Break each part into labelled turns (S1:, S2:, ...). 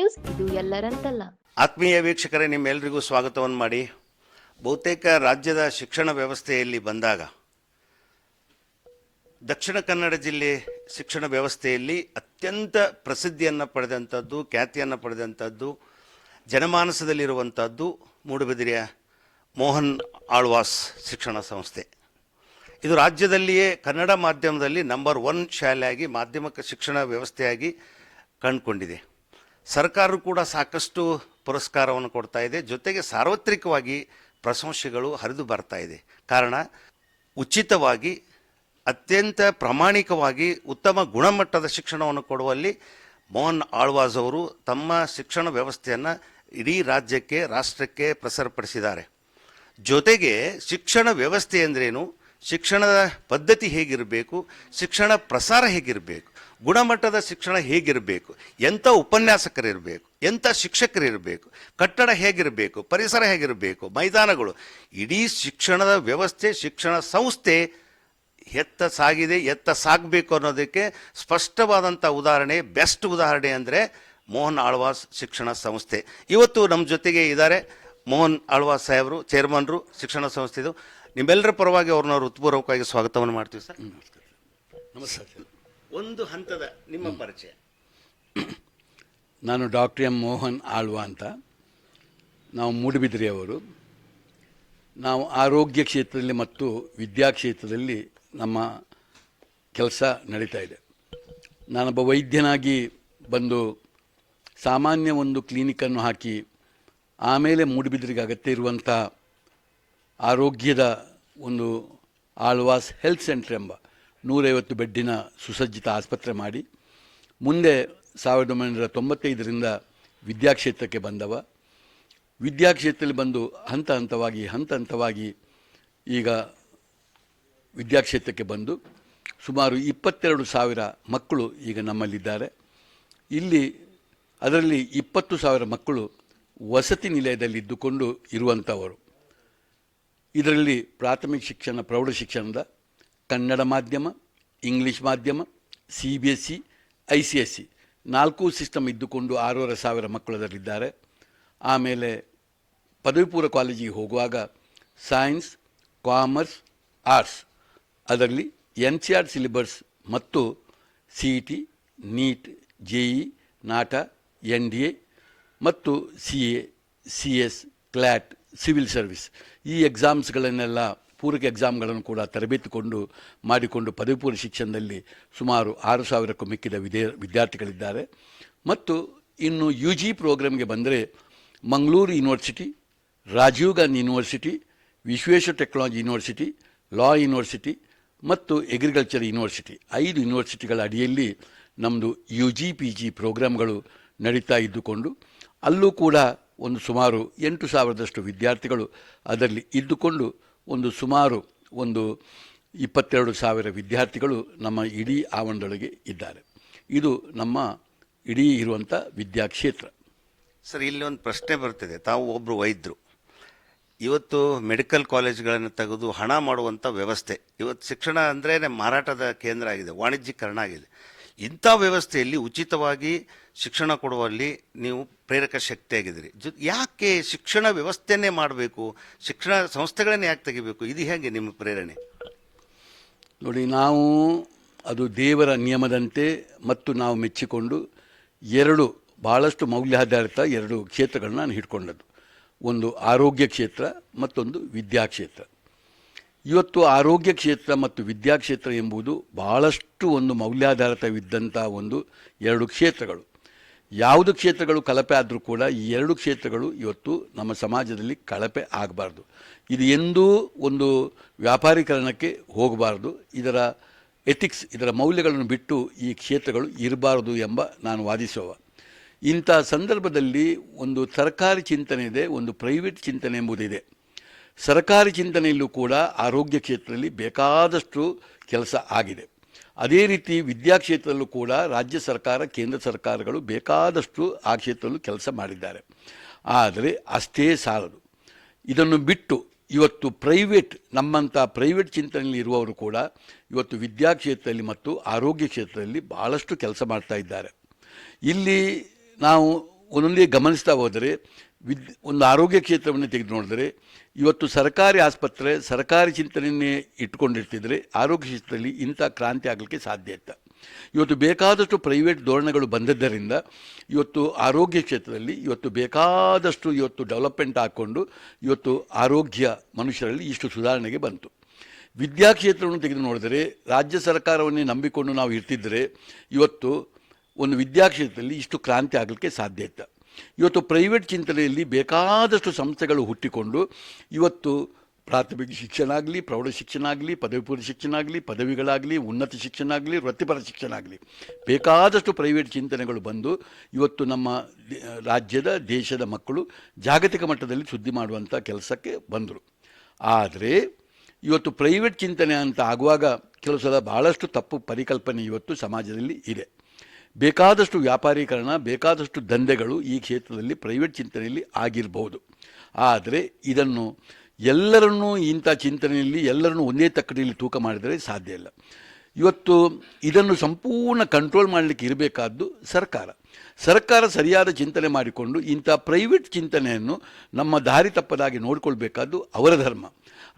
S1: News, ಇದು ಎಲ್ಲರಂತಲ್ಲ.
S2: ಆತ್ಮೀಯ ವೀಕ್ಷಕರೇ, ನಿಮ್ಮೆಲ್ಲರಿಗೂ ಸ್ವಾಗತವನ್ನು ಮಾಡಿ. ಬಹುತೇಕ ರಾಜ್ಯದ ಶಿಕ್ಷಣ ವ್ಯವಸ್ಥೆಯಲ್ಲಿ ಬಂದಾಗ ದಕ್ಷಿಣ ಕನ್ನಡ ಜಿಲ್ಲೆ ಶಿಕ್ಷಣ ವ್ಯವಸ್ಥೆಯಲ್ಲಿ ಅತ್ಯಂತ ಪ್ರಸಿದ್ಧಿಯನ್ನು ಪಡೆದಂಥದ್ದು, ಖ್ಯಾತಿಯನ್ನು ಪಡೆದಂಥದ್ದು, ಜನಮಾನಸದಲ್ಲಿರುವಂಥದ್ದು ಮೂಡುಬಿದಿರೆಯ ಮೋಹನ್ ಆಳ್ವಾಸ್ ಶಿಕ್ಷಣ ಸಂಸ್ಥೆ. ಇದು ರಾಜ್ಯದಲ್ಲಿಯೇ ಕನ್ನಡ ಮಾಧ್ಯಮದಲ್ಲಿ ನಂಬರ್ 1 ಶಾಲೆಯಾಗಿ ಮಾಧ್ಯಮಿಕ ಶಿಕ್ಷಣ ವ್ಯವಸ್ಥೆಯಾಗಿ ಕಂಡುಕೊಂಡಿದೆ. ಸರ್ಕಾರ ಕೂಡ ಸಾಕಷ್ಟು ಪುರಸ್ಕಾರವನ್ನು ಕೊಡ್ತಾ ಇದೆ. ಜೊತೆಗೆ ಸಾರ್ವತ್ರಿಕವಾಗಿ ಪ್ರಶಂಸೆಗಳು ಹರಿದು ಬರ್ತಾ ಇದೆ. ಕಾರಣ, ಉಚಿತವಾಗಿ ಅತ್ಯಂತ ಪ್ರಾಮಾಣಿಕವಾಗಿ ಉತ್ತಮ ಗುಣಮಟ್ಟದ ಶಿಕ್ಷಣವನ್ನು ಕೊಡುವಲ್ಲಿ ಮೋಹನ್ ಆಳ್ವಾಸ್ ಅವರು ತಮ್ಮ ಶಿಕ್ಷಣ ವ್ಯವಸ್ಥೆಯನ್ನು ಇಡೀ ರಾಜ್ಯಕ್ಕೆ, ರಾಷ್ಟ್ರಕ್ಕೆ ಪ್ರಸರಪಡಿಸಿದ್ದಾರೆ. ಜೊತೆಗೆ ಶಿಕ್ಷಣ ವ್ಯವಸ್ಥೆ ಅಂದ್ರೇನು, ಶಿಕ್ಷಣದ ಪದ್ಧತಿ ಹೇಗಿರಬೇಕು, ಶಿಕ್ಷಣ ಪ್ರಸಾರ ಹೇಗಿರಬೇಕು, ಗುಣಮಟ್ಟದ ಶಿಕ್ಷಣ ಹೇಗಿರಬೇಕು, ಎಂಥ ಉಪನ್ಯಾಸಕರಿರಬೇಕು, ಎಂಥ ಶಿಕ್ಷಕರಿರಬೇಕು, ಕಟ್ಟಡ ಹೇಗಿರಬೇಕು, ಪರಿಸರ ಹೇಗಿರಬೇಕು, ಮೈದಾನಗಳು, ಇಡೀ ಶಿಕ್ಷಣದ ವ್ಯವಸ್ಥೆ, ಶಿಕ್ಷಣ ಸಂಸ್ಥೆ ಎತ್ತ ಸಾಗಿದೆ, ಎತ್ತ ಸಾಗಬೇಕು ಅನ್ನೋದಕ್ಕೆ ಸ್ಪಷ್ಟವಾದಂಥ ಉದಾಹರಣೆ, ಬೆಸ್ಟ್ ಉದಾಹರಣೆ ಅಂದರೆ ಮೋಹನ್ ಆಳ್ವಾಸ್ ಶಿಕ್ಷಣ ಸಂಸ್ಥೆ. ಇವತ್ತು ನಮ್ಮ ಜೊತೆಗೆ ಇದ್ದಾರೆ ಮೋಹನ್ ಆಳ್ವಾಸ್ ಸಾಹೇಬರು, ಚೇರ್ಮನ್ರು ಶಿಕ್ಷಣ ಸಂಸ್ಥೆದು. ನಿಮ್ಮೆಲ್ಲರ ಪರವಾಗಿ ಅವ್ರನ್ನ ಹೃತ್ಪೂರ್ವಕವಾಗಿ ಸ್ವಾಗತವನ್ನು ಮಾಡ್ತೀವಿ ಸರ್.
S3: ನಮಸ್ಕಾರ.
S2: ಒಂದು ಹಂತದ ನಿಮ್ಮ ಪರಿಚಯ.
S3: ನಾನು ಡಾಕ್ಟರ್ ಎಂ ಮೋಹನ್ ಆಳ್ವಾ ಅಂತ. ನಾವು ಮೂಡುಬಿದಿರೆಯವರು. ನಾವು ಆರೋಗ್ಯ ಕ್ಷೇತ್ರದಲ್ಲಿ ಮತ್ತು ವಿದ್ಯಾ ಕ್ಷೇತ್ರದಲ್ಲಿ ನಮ್ಮ ಕೆಲಸ ನಡೀತಾ ಇದೆ. ನಾನೊಬ್ಬ ವೈದ್ಯನಾಗಿ ಬಂದು ಸಾಮಾನ್ಯ ಒಂದು ಕ್ಲಿನಿಕನ್ನು ಹಾಕಿ ಆಮೇಲೆ ಮೂಡುಬಿದಿರೆಗೆ ಅಗತ್ಯ ಇರುವಂಥ ಆರೋಗ್ಯದ ಒಂದು ಆಳ್ವಾಸ್ ಹೆಲ್ತ್ ಸೆಂಟರ್ ಎಂಬ 150 ಬೆಡ್ಡಿನ ಸುಸಜ್ಜಿತ ಆಸ್ಪತ್ರೆ ಮಾಡಿ ಮುಂದೆ 1995ರಿಂದ ವಿದ್ಯಾಕ್ಷೇತ್ರಕ್ಕೆ ಬಂದವ. ವಿದ್ಯಾಕ್ಷೇತ್ರದಲ್ಲಿ ಬಂದು ಹಂತ ಹಂತವಾಗಿ ಈಗ ವಿದ್ಯಾಕ್ಷೇತ್ರಕ್ಕೆ ಬಂದು ಸುಮಾರು 22,000 ಮಕ್ಕಳು ಈಗ ನಮ್ಮಲ್ಲಿದ್ದಾರೆ. ಇಲ್ಲಿ ಅದರಲ್ಲಿ 20,000 ಮಕ್ಕಳು ವಸತಿ ನಿಲಯದಲ್ಲಿ ಇದ್ದುಕೊಂಡು ಇರುವಂಥವರು. ಇದರಲ್ಲಿ ಪ್ರಾಥಮಿಕ ಶಿಕ್ಷಣ, ಪ್ರೌಢ ಶಿಕ್ಷಣದ ಕನ್ನಡ ಮಾಧ್ಯಮ, ಇಂಗ್ಲೀಷ್ ಮಾಧ್ಯಮ, CBSE, ICSE 4 ಸಿಸ್ಟಮ್ ಇದ್ದುಕೊಂಡು 6,500 ಮಕ್ಕಳು ಅದರಲ್ಲಿದ್ದಾರೆ. ಆಮೇಲೆ ಪದವಿ ಪೂರ್ವ ಕಾಲೇಜಿಗೆ ಹೋಗುವಾಗ ಸೈನ್ಸ್, ಕಾಮರ್ಸ್, ಆರ್ಟ್ಸ್ ಅದರಲ್ಲಿ NCERT ಸಿಲೆಬಸ್ ಮತ್ತು CET, ನೀಟ್, JEE, ನಾಟ, NDA ಮತ್ತು CA, CS, CLAT, civil service ಈ ಎಕ್ಸಾಮ್ಸ್ಗಳನ್ನೆಲ್ಲ ಪೂರಕ ಎಕ್ಸಾಮ್ಗಳನ್ನು ಕೂಡ ತರಬೇತಿಕೊಂಡು ಮಾಡಿಕೊಂಡು ಪದವಿ ಪೂರ್ವ ಶಿಕ್ಷಣದಲ್ಲಿ ಸುಮಾರು 6,000ಕ್ಕೂ ಮಿಕ್ಕಿದ ವಿದ್ಯಾರ್ಥಿಗಳಿದ್ದಾರೆ. ಮತ್ತು ಇನ್ನು UG ಪ್ರೋಗ್ರಾಮ್ಗೆ ಬಂದರೆ Mangaluru university, Rajiv Gandhi university, Visvesvaraya technology university, law university ಮತ್ತು ಅಗ್ರಿಕಲ್ಚರ್ ಯೂನಿವರ್ಸಿಟಿ 5 ಯೂನಿವರ್ಸಿಟಿಗಳ ಅಡಿಯಲ್ಲಿ ನಮ್ಮದು UG PG ಪ್ರೋಗ್ರಾಮ್ಗಳು ನಡೀತಾ ಇದ್ದುಕೊಂಡು ಅಲ್ಲೂ ಕೂಡ ಒಂದು ಸುಮಾರು 8,000ದಷ್ಟು ವಿದ್ಯಾರ್ಥಿಗಳು ಅದರಲ್ಲಿ ಇದ್ದುಕೊಂಡು ಸುಮಾರು 22,000 ವಿದ್ಯಾರ್ಥಿಗಳು ನಮ್ಮ ಇಡೀ ಆವರಣದೊಳಗೆ ಇದ್ದಾರೆ. ಇದು ನಮ್ಮ ಇಡೀ ಇರುವಂಥ ವಿದ್ಯಾಕ್ಷೇತ್ರ.
S2: ಸರ್, ಇಲ್ಲಿ ಒಂದು ಪ್ರಶ್ನೆ ಬರ್ತಿದೆ. ತಾವು ಒಬ್ಬರು ವೈದ್ಯರು, ಇವತ್ತು ಮೆಡಿಕಲ್ ಕಾಲೇಜ್ಗಳನ್ನು ತೆಗೆದು ಹಣ ಮಾಡುವಂಥ ವ್ಯವಸ್ಥೆ, ಇವತ್ತು ಶಿಕ್ಷಣ ಅಂದ್ರೇ ಮಾರಾಟದ ಕೇಂದ್ರ ಆಗಿದೆ, ವಾಣಿಜ್ಯೀಕರಣ ಆಗಿದೆ. ಇಂಥ ವ್ಯವಸ್ಥೆಯಲ್ಲಿ ಉಚಿತವಾಗಿ ಶಿಕ್ಷಣ ಕೊಡುವಲ್ಲಿ ನೀವು ಪ್ರೇರಕ ಶಕ್ತಿಯಾಗಿದ್ದೀರಿ. ಯಾಕೆ ಶಿಕ್ಷಣ ವ್ಯವಸ್ಥೆಯನ್ನೇ ಮಾಡಬೇಕು, ಶಿಕ್ಷಣ ಸಂಸ್ಥೆಗಳನ್ನೇ ಯಾಕೆ ತೆಗಿಬೇಕು, ಇದು ಹೇಗೆ ನಿಮ್ಮ ಪ್ರೇರಣೆ?
S3: ನೋಡಿ, ನಾವು ಅದು ದೇವರ ನಿಯಮದಂತೆ ಮತ್ತು ನಾವು ಮೆಚ್ಚಿಕೊಂಡು 2 ಭಾಳಷ್ಟು ಮೌಲ್ಯಾಧಾರಿತ 2 ಕ್ಷೇತ್ರಗಳನ್ನ ನಾನು ಹಿಡ್ಕೊಂಡದ್ದು. ಒಂದು ಆರೋಗ್ಯ ಕ್ಷೇತ್ರ, ಮತ್ತೊಂದು ವಿದ್ಯಾಕ್ಷೇತ್ರ. ಇವತ್ತು ಆರೋಗ್ಯ ಕ್ಷೇತ್ರ ಮತ್ತು ವಿದ್ಯಾಕ್ಷೇತ್ರ ಎಂಬುದು ಭಾಳಷ್ಟು ಒಂದು ಮೌಲ್ಯಾಧಾರಿತವಿದ್ದಂಥ 2 ಕ್ಷೇತ್ರಗಳು. ಯಾವುದು ಕ್ಷೇತ್ರಗಳು ಕಳಪೆ ಆದರೂ ಕೂಡ ಈ 2 ಕ್ಷೇತ್ರಗಳು ಇವತ್ತು ನಮ್ಮ ಸಮಾಜದಲ್ಲಿ ಕಳಪೆ ಆಗಬಾರ್ದು. ಇದು ಎಂದೂ ಒಂದು ವ್ಯಾಪಾರೀಕರಣಕ್ಕೆ ಹೋಗಬಾರ್ದು. ಇದರ ಎಥಿಕ್ಸ್, ಇದರ ಮೌಲ್ಯಗಳನ್ನು ಬಿಟ್ಟು ಈ ಕ್ಷೇತ್ರಗಳು ಇರಬಾರ್ದು ಎಂಬ ನಾನು ವಾದಿಸುವ. ಇಂಥ ಸಂದರ್ಭದಲ್ಲಿ ಒಂದು ಸರ್ಕಾರಿ ಚಿಂತನೆ ಇದೆ, ಒಂದು ಪ್ರೈವೇಟ್ ಚಿಂತನೆ ಎಂಬುದಿದೆ. ಸರ್ಕಾರಿ ಚಿಂತನೆಯಲ್ಲೂ ಕೂಡ ಆರೋಗ್ಯ ಕ್ಷೇತ್ರದಲ್ಲಿ ಬೇಕಾದಷ್ಟು ಕೆಲಸ ಆಗಿದೆ. ಅದೇ ರೀತಿ ವಿದ್ಯಾಕ್ಷೇತ್ರದಲ್ಲೂ ಕೂಡ ರಾಜ್ಯ ಸರ್ಕಾರ, ಕೇಂದ್ರ ಸರ್ಕಾರಗಳು ಬೇಕಾದಷ್ಟು ಆ ಕ್ಷೇತ್ರದಲ್ಲೂ ಕೆಲಸ ಮಾಡಿದ್ದಾರೆ. ಆದರೆ ಅಷ್ಟೇ ಸಾಲದು. ಇದನ್ನು ಬಿಟ್ಟು ಇವತ್ತು ನಮ್ಮಂಥ ಪ್ರೈವೇಟ್ ಚಿಂತನೆಯಲ್ಲಿ ಇರುವವರು ಕೂಡ ಇವತ್ತು ವಿದ್ಯಾಕ್ಷೇತ್ರದಲ್ಲಿ ಮತ್ತು ಆರೋಗ್ಯ ಕ್ಷೇತ್ರದಲ್ಲಿ ಭಾಳಷ್ಟು ಕೆಲಸ ಮಾಡ್ತಾ ಇದ್ದಾರೆ. ಇಲ್ಲಿ ನಾವು ಒಂದೊಂದೇ ಗಮನಿಸ್ತಾ ಹೋದರೆ ಒಂದು ಆರೋಗ್ಯ ಕ್ಷೇತ್ರವನ್ನು ತೆಗೆದು ನೋಡಿದರೆ ಇವತ್ತು ಸರ್ಕಾರಿ ಆಸ್ಪತ್ರೆ ಸರ್ಕಾರಿ ಚಿಂತನೆಯನ್ನೇ ಇಟ್ಕೊಂಡಿರ್ತಿದ್ರೆ ಆರೋಗ್ಯ ಕ್ಷೇತ್ರದಲ್ಲಿ ಇಂಥ ಕ್ರಾಂತಿ ಆಗಲಿಕ್ಕೆ ಸಾಧ್ಯ ಇತ್ತು. ಇವತ್ತು ಬೇಕಾದಷ್ಟು ಪ್ರೈವೇಟ್ ಧೋರಣೆಗಳು ಬಂದಿದ್ದರಿಂದ ಇವತ್ತು ಆರೋಗ್ಯ ಕ್ಷೇತ್ರದಲ್ಲಿ ಇವತ್ತು ಬೇಕಾದಷ್ಟು ಇವತ್ತು ಡೆವಲಪ್ಮೆಂಟ್ ಹಾಕ್ಕೊಂಡು ಇವತ್ತು ಆರೋಗ್ಯ ಮನುಷ್ಯರಲ್ಲಿ ಇಷ್ಟು ಸುಧಾರಣೆಗೆ ಬಂತು. ವಿದ್ಯಾಕ್ಷೇತ್ರವನ್ನು ತೆಗೆದು ನೋಡಿದರೆ ರಾಜ್ಯ ಸರ್ಕಾರವನ್ನೇ ನಂಬಿಕೊಂಡು ನಾವು ಇರ್ತಿದ್ದರೆ ಇವತ್ತು ಒಂದು ವಿದ್ಯಾಕ್ಷೇತ್ರದಲ್ಲಿ ಇಷ್ಟು ಕ್ರಾಂತಿ ಆಗಲಿಕ್ಕೆ ಸಾಧ್ಯ ಇತ್ತು. ಇವತ್ತು ಪ್ರೈವೇಟ್ ಚಿಂತನೆಯಲ್ಲಿ ಬೇಕಾದಷ್ಟು ಸಂಸ್ಥೆಗಳು ಹುಟ್ಟಿಕೊಂಡು ಇವತ್ತು ಪ್ರಾಥಮಿಕ ಶಿಕ್ಷಣ ಆಗಲಿ, ಪ್ರೌಢ ಶಿಕ್ಷಣ ಆಗಲಿ, ಪದವಿ ಪೂರ್ವ ಶಿಕ್ಷಣ ಆಗಲಿ, ಪದವಿಗಳಾಗಲಿ, ಉನ್ನತ ಶಿಕ್ಷಣ ಆಗಲಿ, ವೃತ್ತಿಪರ ಶಿಕ್ಷಣ ಆಗಲಿ, ಬೇಕಾದಷ್ಟು ಪ್ರೈವೇಟ್ ಚಿಂತನೆಗಳು ಬಂದು ಇವತ್ತು ನಮ್ಮ ರಾಜ್ಯದ ದೇಶದ ಮಕ್ಕಳು ಜಾಗತಿಕ ಮಟ್ಟದಲ್ಲಿ ಸುದ್ದಿ ಮಾಡುವಂಥ ಕೆಲಸಕ್ಕೆ ಬಂದರು. ಆದರೆ ಇವತ್ತು ಪ್ರೈವೇಟ್ ಚಿಂತನೆ ಅಂತ ಆಗುವಾಗ ಕೆಲವು ಸಲ ಭಾಳಷ್ಟು ತಪ್ಪು ಪರಿಕಲ್ಪನೆ ಇವತ್ತು ಸಮಾಜದಲ್ಲಿ ಇದೆ. ಬೇಕಾದಷ್ಟು ವ್ಯಾಪಾರೀಕರಣ, ಬೇಕಾದಷ್ಟು ದಂಧೆಗಳು ಈ ಕ್ಷೇತ್ರದಲ್ಲಿ ಪ್ರೈವೇಟ್ ಚಿಂತನೆಯಲ್ಲಿ ಆಗಿರಬಹುದು. ಆದರೆ ಇದನ್ನು ಎಲ್ಲರನ್ನೂ ಇಂಥ ಚಿಂತನೆಯಲ್ಲಿ ಎಲ್ಲರನ್ನೂ ಒಂದೇ ತಕ್ಕಡಿಯಲ್ಲಿ ತೂಕ ಮಾಡಿದರೆ ಸಾಧ್ಯ ಇಲ್ಲ. ಇವತ್ತು ಇದನ್ನು ಸಂಪೂರ್ಣ ಕಂಟ್ರೋಲ್ ಮಾಡಲಿಕ್ಕೆ ಇರಬೇಕಾದ್ದು ಸರ್ಕಾರ ಸರಿಯಾದ ಚಿಂತನೆ ಮಾಡಿಕೊಂಡು ಇಂಥ ಪ್ರೈವೇಟ್ ಚಿಂತನೆಯನ್ನು ನಮ್ಮ ದಾರಿ ತಪ್ಪದಾಗಿ ನೋಡಿಕೊಳ್ಬೇಕಾದ್ದು ಅವರ ಧರ್ಮ.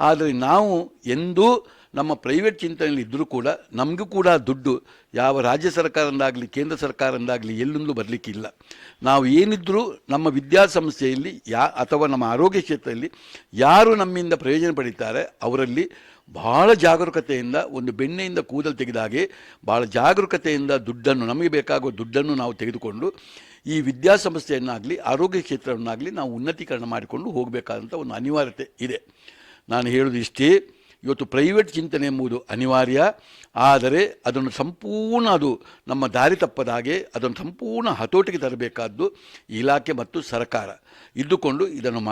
S3: ಆದರೆ ನಾವು ಎಂದೂ ನಮ್ಮ ಪ್ರೈವೇಟ್ ಚಿಂತನೆಯಲ್ಲಿ ಇದ್ದರೂ ಕೂಡ ನಮಗೂ ಕೂಡ ದುಡ್ಡು ಯಾವ ರಾಜ್ಯ ಸರ್ಕಾರದಿಂದಾಗಲಿ ಕೇಂದ್ರ ಸರ್ಕಾರದಿಂದಾಗಲಿ ಎಲ್ಲೊಂದು ಬರಲಿಕ್ಕಿಲ್ಲ. ನಾವು ಏನಿದ್ರೂ ನಮ್ಮ ವಿದ್ಯಾಸಂಸ್ಥೆಯಲ್ಲಿ ಅಥವಾ ನಮ್ಮ ಆರೋಗ್ಯ ಕ್ಷೇತ್ರದಲ್ಲಿ ಯಾರು ನಮ್ಮಿಂದ ಪ್ರಯೋಜನ ಪಡೀತಾರೆ ಅವರಲ್ಲಿ ಭಾಳ ಜಾಗರೂಕತೆಯಿಂದ ಒಂದು ಬೆಣ್ಣೆಯಿಂದ ಕೂದಲು ತೆಗೆದ ಹಾಗೆ ಭಾಳ ಜಾಗರೂಕತೆಯಿಂದ ದುಡ್ಡನ್ನು ನಮಗೆ ಬೇಕಾಗುವ ದುಡ್ಡನ್ನು ನಾವು ತೆಗೆದುಕೊಂಡು ಈ ವಿದ್ಯಾಸಂಸ್ಥೆಯನ್ನಾಗಲಿ ಆರೋಗ್ಯ ಕ್ಷೇತ್ರವನ್ನಾಗಲಿ ನಾವು ಉನ್ನತೀಕರಣ ಮಾಡಿಕೊಂಡು ಹೋಗಬೇಕಾದಂಥ ಒಂದು ಅನಿವಾರ್ಯತೆ ಇದೆ. ನಾನು ಹೇಳೋದು ಇಷ್ಟೇ, ಇವತ್ತು ಪ್ರೈವೇಟ್ ಚಿಂತನೆ ಎಂಬುದು ಅನಿವಾರ್ಯ. ಆದರೆ ಅದನ್ನು ಸಂಪೂರ್ಣ ಅದು ನಮ್ಮ ದಾರಿ ತಪ್ಪದ ಹಾಗೆ ಅದನ್ನು ಸಂಪೂರ್ಣ ಹತೋಟಿಗೆ ತರಬೇಕಾದ್ದು ಇಲಾಖೆ ಮತ್ತು ಸರ್ಕಾರ ಇದ್ದುಕೊಂಡು ಇದನ್ನು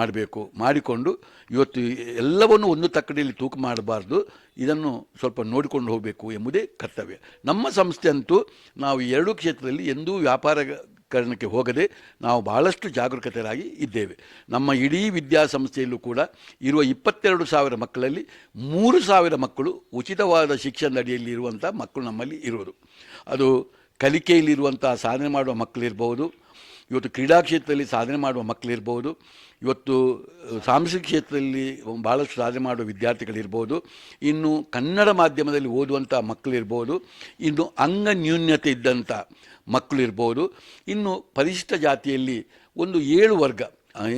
S3: ಮಾಡಿಕೊಂಡು ಇವತ್ತು ಎಲ್ಲವನ್ನು ಒಂದು ತಕ್ಕಡಿಯಲ್ಲಿ ತೂಕ ಮಾಡಬಾರ್ದು, ಇದನ್ನು ಸ್ವಲ್ಪ ನೋಡಿಕೊಂಡು ಹೋಗಬೇಕು ಎಂಬುದೇ ಕರ್ತವ್ಯ. ನಮ್ಮ ಸಂಸ್ಥೆ ಅಂತೂ ನಾವು ಎರಡೂ ಕ್ಷೇತ್ರದಲ್ಲಿ ಎಂದೂ ವ್ಯಾಪಾರೀಕರಣಕ್ಕೆ ಹೋಗದೆ ನಾವು ಭಾಳಷ್ಟು ಜಾಗರೂಕತೆಯಾಗಿ ಇದ್ದೇವೆ. ನಮ್ಮ ಇಡೀ ವಿದ್ಯಾಸಂಸ್ಥೆಯಲ್ಲೂ ಕೂಡ ಇರುವ 22,000 ಮಕ್ಕಳಲ್ಲಿ 3,000 ಮಕ್ಕಳು ಉಚಿತವಾದ ಶಿಕ್ಷಣದ ಅಡಿಯಲ್ಲಿ ಇರುವಂಥ ಮಕ್ಕಳು ನಮ್ಮಲ್ಲಿ ಇರುವುದು. ಅದು ಕಲಿಕೆಯಲ್ಲಿರುವಂಥ ಸಾಧನೆ ಮಾಡುವ ಮಕ್ಕಳಿರ್ಬೋದು, ಇವತ್ತು ಕ್ರೀಡಾ ಕ್ಷೇತ್ರದಲ್ಲಿ ಸಾಧನೆ ಮಾಡುವ ಮಕ್ಕಳಿರ್ಬೋದು, ಇವತ್ತು ಸಾಂಸ್ಕೃತಿಕ ಕ್ಷೇತ್ರದಲ್ಲಿ ಭಾಳಷ್ಟು ಸಾಧನೆ ಮಾಡುವ ವಿದ್ಯಾರ್ಥಿಗಳಿರ್ಬೋದು, ಇನ್ನು ಕನ್ನಡ ಮಾಧ್ಯಮದಲ್ಲಿ ಓದುವಂಥ ಮಕ್ಕಳಿರ್ಬೋದು, ಇನ್ನು ಅಂಗನ್ಯೂನ್ಯತೆ ಇದ್ದಂಥ ಮಕ್ಕಳಿರ್ಬೋದು, ಇನ್ನು ಪರಿಶಿಷ್ಟ ಜಾತಿಯಲ್ಲಿ ಒಂದು 7 ವರ್ಗ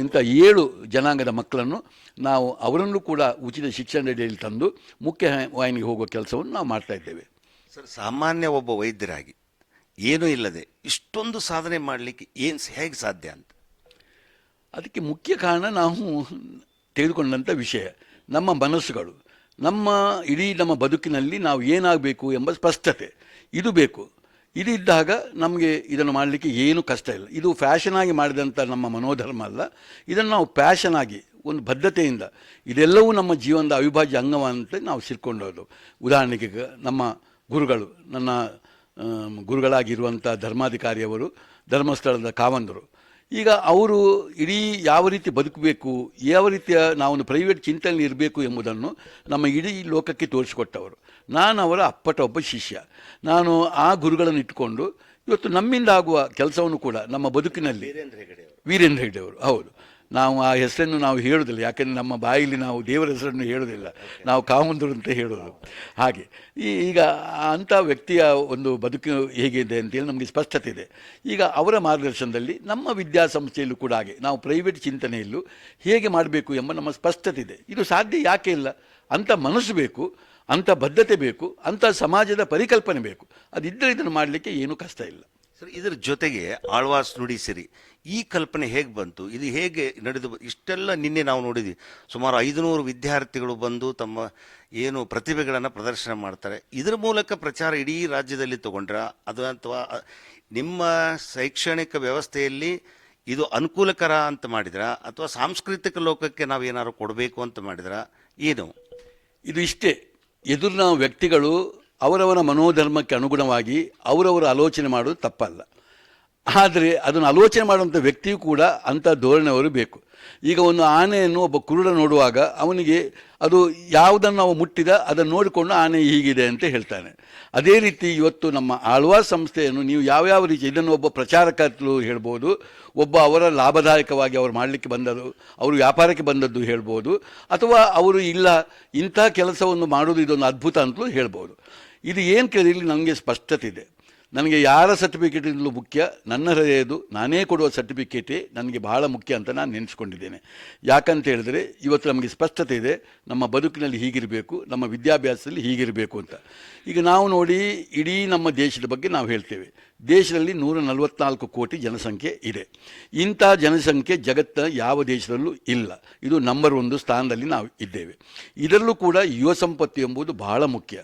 S3: ಇಂಥ 7 ಜನಾಂಗದ ಮಕ್ಕಳನ್ನು ನಾವು ಅವರನ್ನು ಕೂಡ ಉಚಿತ ಶಿಕ್ಷಣ ಅಡಿಯಲ್ಲಿ ತಂದು ಮುಖ್ಯ ವಾಹಿನಿಗೆ ಹೋಗುವ ಕೆಲಸವನ್ನು ನಾವು ಮಾಡ್ತಾ ಇದ್ದೇವೆ.
S2: ಸರ್, ಸಾಮಾನ್ಯ ಒಬ್ಬ ವೈದ್ಯರಾಗಿ ಏನೂ ಇಲ್ಲದೆ ಇಷ್ಟೊಂದು ಸಾಧನೆ ಮಾಡಲಿಕ್ಕೆ ಹೇಗೆ ಸಾಧ್ಯ ಅಂತ?
S3: ಅದಕ್ಕೆ ಮುಖ್ಯ ಕಾರಣ ನಾವು ತೆಗೆದುಕೊಂಡಂಥ ವಿಷಯ ನಮ್ಮ ಮನಸ್ಸುಗಳು. ನಮ್ಮ ಬದುಕಿನಲ್ಲಿ ನಾವು ಏನಾಗಬೇಕು ಎಂಬ ಸ್ಪಷ್ಟತೆ ಇದು ಬೇಕು. ಇದು ಇದ್ದಾಗ ನಮಗೆ ಇದನ್ನು ಮಾಡಲಿಕ್ಕೆ ಏನೂ ಕಷ್ಟ ಇಲ್ಲ. ಇದು ಫ್ಯಾಷನಾಗಿ ಮಾಡಿದಂಥ ನಮ್ಮ ಮನೋಧರ್ಮ ಅಲ್ಲ, ಇದನ್ನು ನಾವು ಪ್ಯಾಷನಾಗಿ ಒಂದು ಬದ್ಧತೆಯಿಂದ ಇದೆಲ್ಲವೂ ನಮ್ಮ ಜೀವನದ ಅವಿಭಾಜ್ಯ ಅಂಗವಂತೆ ನಾವು ಸೇರಿಕೊಂಡವರು. ಉದಾಹರಣೆಗೆ ನಮ್ಮ ಗುರುಗಳು, ನನ್ನ ಗುರುಗಳಾಗಿರುವಂಥ ಧರ್ಮಾಧಿಕಾರಿಯವರು, ಧರ್ಮಸ್ಥಳದ ಕಾವಂದರು, ಈಗ ಅವರು ಇಡೀ ಯಾವ ರೀತಿ ಬದುಕಬೇಕು, ಯಾವ ರೀತಿಯ ನಾವೊಂದು ಪ್ರೈವೇಟ್ ಚಿಂತನೆ ಇರಬೇಕು ಎಂಬುದನ್ನು ನಮ್ಮ ಇಡೀ ಲೋಕಕ್ಕೆ ತೋರಿಸಿಕೊಟ್ಟವರು. ನಾನು ಅವರ ಅಪ್ಪಟ ಒಬ್ಬ ಶಿಷ್ಯ. ನಾನು ಆ ಗುರುಗಳನ್ನು ಇಟ್ಟುಕೊಂಡು ಇವತ್ತು ನಮ್ಮಿಂದ ಆಗುವ ಕೆಲಸವನ್ನು ಕೂಡ ನಮ್ಮ ಬದುಕಿನಲ್ಲಿ ವೀರೇಂದ್ರ ಹೆಗ್ಡೆ ಅವರು, ಹೌದು, ನಾವು ಆ ಹೆಸರನ್ನು ನಾವು ಹೇಳೋದಿಲ್ಲ, ಯಾಕೆಂದರೆ ನಮ್ಮ ಬಾಯಲ್ಲಿ ನಾವು ದೇವರ ಹೆಸರನ್ನು ಹೇಳೋದಿಲ್ಲ, ನಾವು ಕಾವಂದರು ಅಂತ ಹೇಳೋದು. ಹಾಗೆ ಈಗ ಅಂಥ ವ್ಯಕ್ತಿಯ ಒಂದು ಬದುಕು ಹೇಗಿದೆ ಅಂತೇಳಿ ನಮಗೆ ಸ್ಪಷ್ಟತೆ ಇದೆ. ಈಗ ಅವರ ಮಾರ್ಗದರ್ಶನದಲ್ಲಿ ನಮ್ಮ ವಿದ್ಯಾಸಂಸ್ಥೆಯಲ್ಲೂ ಕೂಡ ಹಾಗೆ ನಾವು ಪ್ರೈವೇಟ್ ಚಿಂತನೆಯಲ್ಲೂ ಹೇಗೆ ಮಾಡಬೇಕು ಎಂಬ ನಮ್ಮ ಸ್ಪಷ್ಟತೆ ಇದೆ. ಇದು ಸಾಧ್ಯ ಯಾಕೆ ಇಲ್ಲ? ಅಂಥ ಮನಸ್ಸು ಬೇಕು, ಅಂಥ ಬದ್ಧತೆ ಬೇಕು, ಅಂಥ ಸಮಾಜದ ಪರಿಕಲ್ಪನೆ ಬೇಕು. ಅದಿದ್ದರೆ ಇದನ್ನು ಮಾಡಲಿಕ್ಕೆ ಏನೂ ಕಷ್ಟ ಇಲ್ಲ.
S2: ಸರ್, ಇದರ ಜೊತೆಗೆ ಆಳ್ವಾಸ್ ನುಡಿಸಿರಿ ಈ ಕಲ್ಪನೆ ಹೇಗೆ ಬಂತು? ಇದು ಹೇಗೆ ನಡೆದು ಇಷ್ಟೆಲ್ಲ ನಿನ್ನೆ ನಾವು ನೋಡಿದ್ವಿ, ಸುಮಾರು 500 ವಿದ್ಯಾರ್ಥಿಗಳು ಬಂದು ತಮ್ಮ ಏನು ಪ್ರತಿಭೆಗಳನ್ನು ಪ್ರದರ್ಶನ ಮಾಡ್ತಾರೆ. ಇದರ ಮೂಲಕ ಪ್ರಚಾರ ಇಡೀ ರಾಜ್ಯದಲ್ಲಿ ತಗೊಂಡ್ರ ಅದು, ಅಥವಾ ನಿಮ್ಮ ಶೈಕ್ಷಣಿಕ ವ್ಯವಸ್ಥೆಯಲ್ಲಿ ಇದು ಅನುಕೂಲಕರ ಅಂತ ಮಾಡಿದ್ರ, ಅಥವಾ ಸಾಂಸ್ಕೃತಿಕ ಲೋಕಕ್ಕೆ ನಾವೇನಾದ್ರು ಕೊಡಬೇಕು ಅಂತ ಮಾಡಿದ್ರ, ಏನು?
S3: ಇದು ಇಷ್ಟೇ, ಎದುರಿನ ವ್ಯಕ್ತಿಗಳು ಅವರವರ ಮನೋಧರ್ಮಕ್ಕೆ ಅನುಗುಣವಾಗಿ ಅವರವರ ಆಲೋಚನೆ ಮಾಡೋದು ತಪ್ಪಲ್ಲ. ಆದರೆ ಅದನ್ನು ಆಲೋಚನೆ ಮಾಡುವಂಥ ವ್ಯಕ್ತಿಯೂ ಕೂಡ ಅಂಥ ಧೋರಣೆಯವರು ಬೇಕು. ಈಗ ಒಂದು ಆನೆಯನ್ನು ಒಬ್ಬ ಕುರುಡ ನೋಡುವಾಗ ಅವನಿಗೆ ಅದು ಯಾವುದನ್ನು ನಾವು ಮುಟ್ಟಿದ ಅದನ್ನು ನೋಡಿಕೊಂಡು ಆನೆ ಹೀಗಿದೆ ಅಂತ ಹೇಳ್ತಾನೆ. ಅದೇ ರೀತಿ ಇವತ್ತು ನಮ್ಮ ಆಳ್ವಾಸ್ ಸಂಸ್ಥೆಯನ್ನು ನೀವು ಯಾವ್ಯಾವ ರೀತಿ ಇದನ್ನು ಒಬ್ಬ ಪ್ರಚಾರಕರ್ತರು ಹೇಳ್ಬೋದು, ಒಬ್ಬ ಅವರ ಲಾಭದಾಯಕವಾಗಿ ಅವರು ಮಾಡಲಿಕ್ಕೆ ಬಂದದ್ದು, ಅವರು ವ್ಯಾಪಾರಕ್ಕೆ ಬಂದದ್ದು ಹೇಳ್ಬೋದು, ಅಥವಾ ಅವರು ಇಲ್ಲ ಇಂಥ ಕೆಲಸವನ್ನು ಮಾಡೋದು ಇದೊಂದು ಅದ್ಭುತ ಅಂತಲೂ ಹೇಳ್ಬೋದು. ಇದು ಏನು ಕೇಳಿದ್ರೆ ಇಲ್ಲಿ ನನಗೆ ಸ್ಪಷ್ಟತೆ ಇದೆ. ನನಗೆ ಯಾರ ಸರ್ಟಿಫಿಕೇಟಿಂದಲೂ ಮುಖ್ಯ, ನನ್ನ ಹೃದಯದು ನಾನೇ ಕೊಡುವ ಸರ್ಟಿಫಿಕೇಟೇ ನನಗೆ ಬಹಳ ಮುಖ್ಯ ಅಂತ ನಾನು ನೆನೆಸ್ಕೊಂಡಿದ್ದೇನೆ. ಯಾಕಂತ ಹೇಳಿದ್ರೆ ಇವತ್ತು ನಮಗೆ ಸ್ಪಷ್ಟತೆ ಇದೆ, ನಮ್ಮ ಬದುಕಿನಲ್ಲಿ ಹೀಗಿರಬೇಕು, ನಮ್ಮ ವಿದ್ಯಾಭ್ಯಾಸದಲ್ಲಿ ಹೀಗಿರಬೇಕು ಅಂತ. ಈಗ ನಾವು ನೋಡಿ ಇಡೀ ನಮ್ಮ ದೇಶದ ಬಗ್ಗೆ ನಾವು ಹೇಳ್ತೇವೆ. ದೇಶದಲ್ಲಿ 144 ಕೋಟಿ ಜನಸಂಖ್ಯೆ ಇದೆ. ಇಂಥ ಜನಸಂಖ್ಯೆ ಜಗತ್ತಿನ ಯಾವ ದೇಶದಲ್ಲೂ ಇಲ್ಲ. ಇದು ನಂಬರ್ 1 ಸ್ಥಾನದಲ್ಲಿ ನಾವು ಇದ್ದೇವೆ. ಇದರಲ್ಲೂ ಕೂಡ ಯುವ ಸಂಪತ್ತು ಎಂಬುದು ಬಹಳ ಮುಖ್ಯ.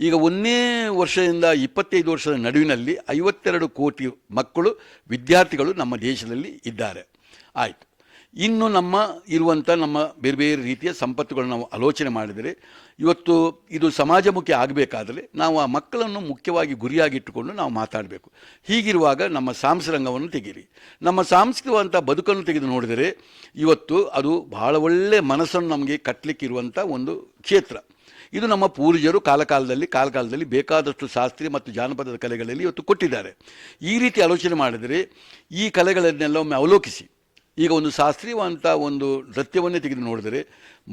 S3: ಈಗ 1ನೇ ವರ್ಷದಿಂದ 25 ವರ್ಷದ ನಡುವಿನಲ್ಲಿ 52 ಕೋಟಿ ಮಕ್ಕಳು ವಿದ್ಯಾರ್ಥಿಗಳು ನಮ್ಮ ದೇಶದಲ್ಲಿ ಇದ್ದಾರೆ. ಆಯಿತು, ಇನ್ನು ನಮ್ಮ ಇರುವಂಥ ನಮ್ಮ ಬೇರೆ ಬೇರೆ ರೀತಿಯ ಸಂಪತ್ತುಗಳನ್ನು ನಾವು ಆಲೋಚನೆ ಮಾಡಿದರೆ ಇವತ್ತು ಇದು ಸಮಾಜಮುಖಿ ಆಗಬೇಕಾದರೆ ನಾವು ಆ ಮಕ್ಕಳನ್ನು ಮುಖ್ಯವಾಗಿ ಗುರಿಯಾಗಿಟ್ಟುಕೊಂಡು ನಾವು ಮಾತಾಡಬೇಕು. ಹೀಗಿರುವಾಗ ನಮ್ಮ ಸಾಂಸ್ಕೃತಿಕವನ್ನು ತೆಗೀರಿ. ನಮ್ಮ ಸಾಂಸ್ಕೃತಿಕವಂಥ ಬದುಕನ್ನು ತೆಗೆದು ನೋಡಿದರೆ ಇವತ್ತು ಅದು ಬಹಳ ಒಳ್ಳೆಯ ಮನಸ್ಸನ್ನು ನಮಗೆ ಕಟ್ಟಲಿಕ್ಕಿರುವಂಥ ಒಂದು ಕ್ಷೇತ್ರ. ಇದು ನಮ್ಮ ಪೂರ್ವಜರು ಕಾಲಕಾಲದಲ್ಲಿ ಬೇಕಾದಷ್ಟು ಶಾಸ್ತ್ರೀಯ ಮತ್ತು ಜಾನಪದದ ಕಲೆಗಳಲ್ಲಿ ಇವತ್ತು ಕೊಟ್ಟಿದ್ದಾರೆ. ಈ ರೀತಿ ಆಲೋಚನೆ ಮಾಡಿದರೆ ಈ ಕಲೆಗಳನ್ನೆಲ್ಲ ಒಮ್ಮೆ ಅವಲೋಕಿಸಿ. ಈಗ ಒಂದು ಶಾಸ್ತ್ರೀಯವಂಥ ಒಂದು ನೃತ್ಯವನ್ನೇ ತೆಗೆದು ನೋಡಿದರೆ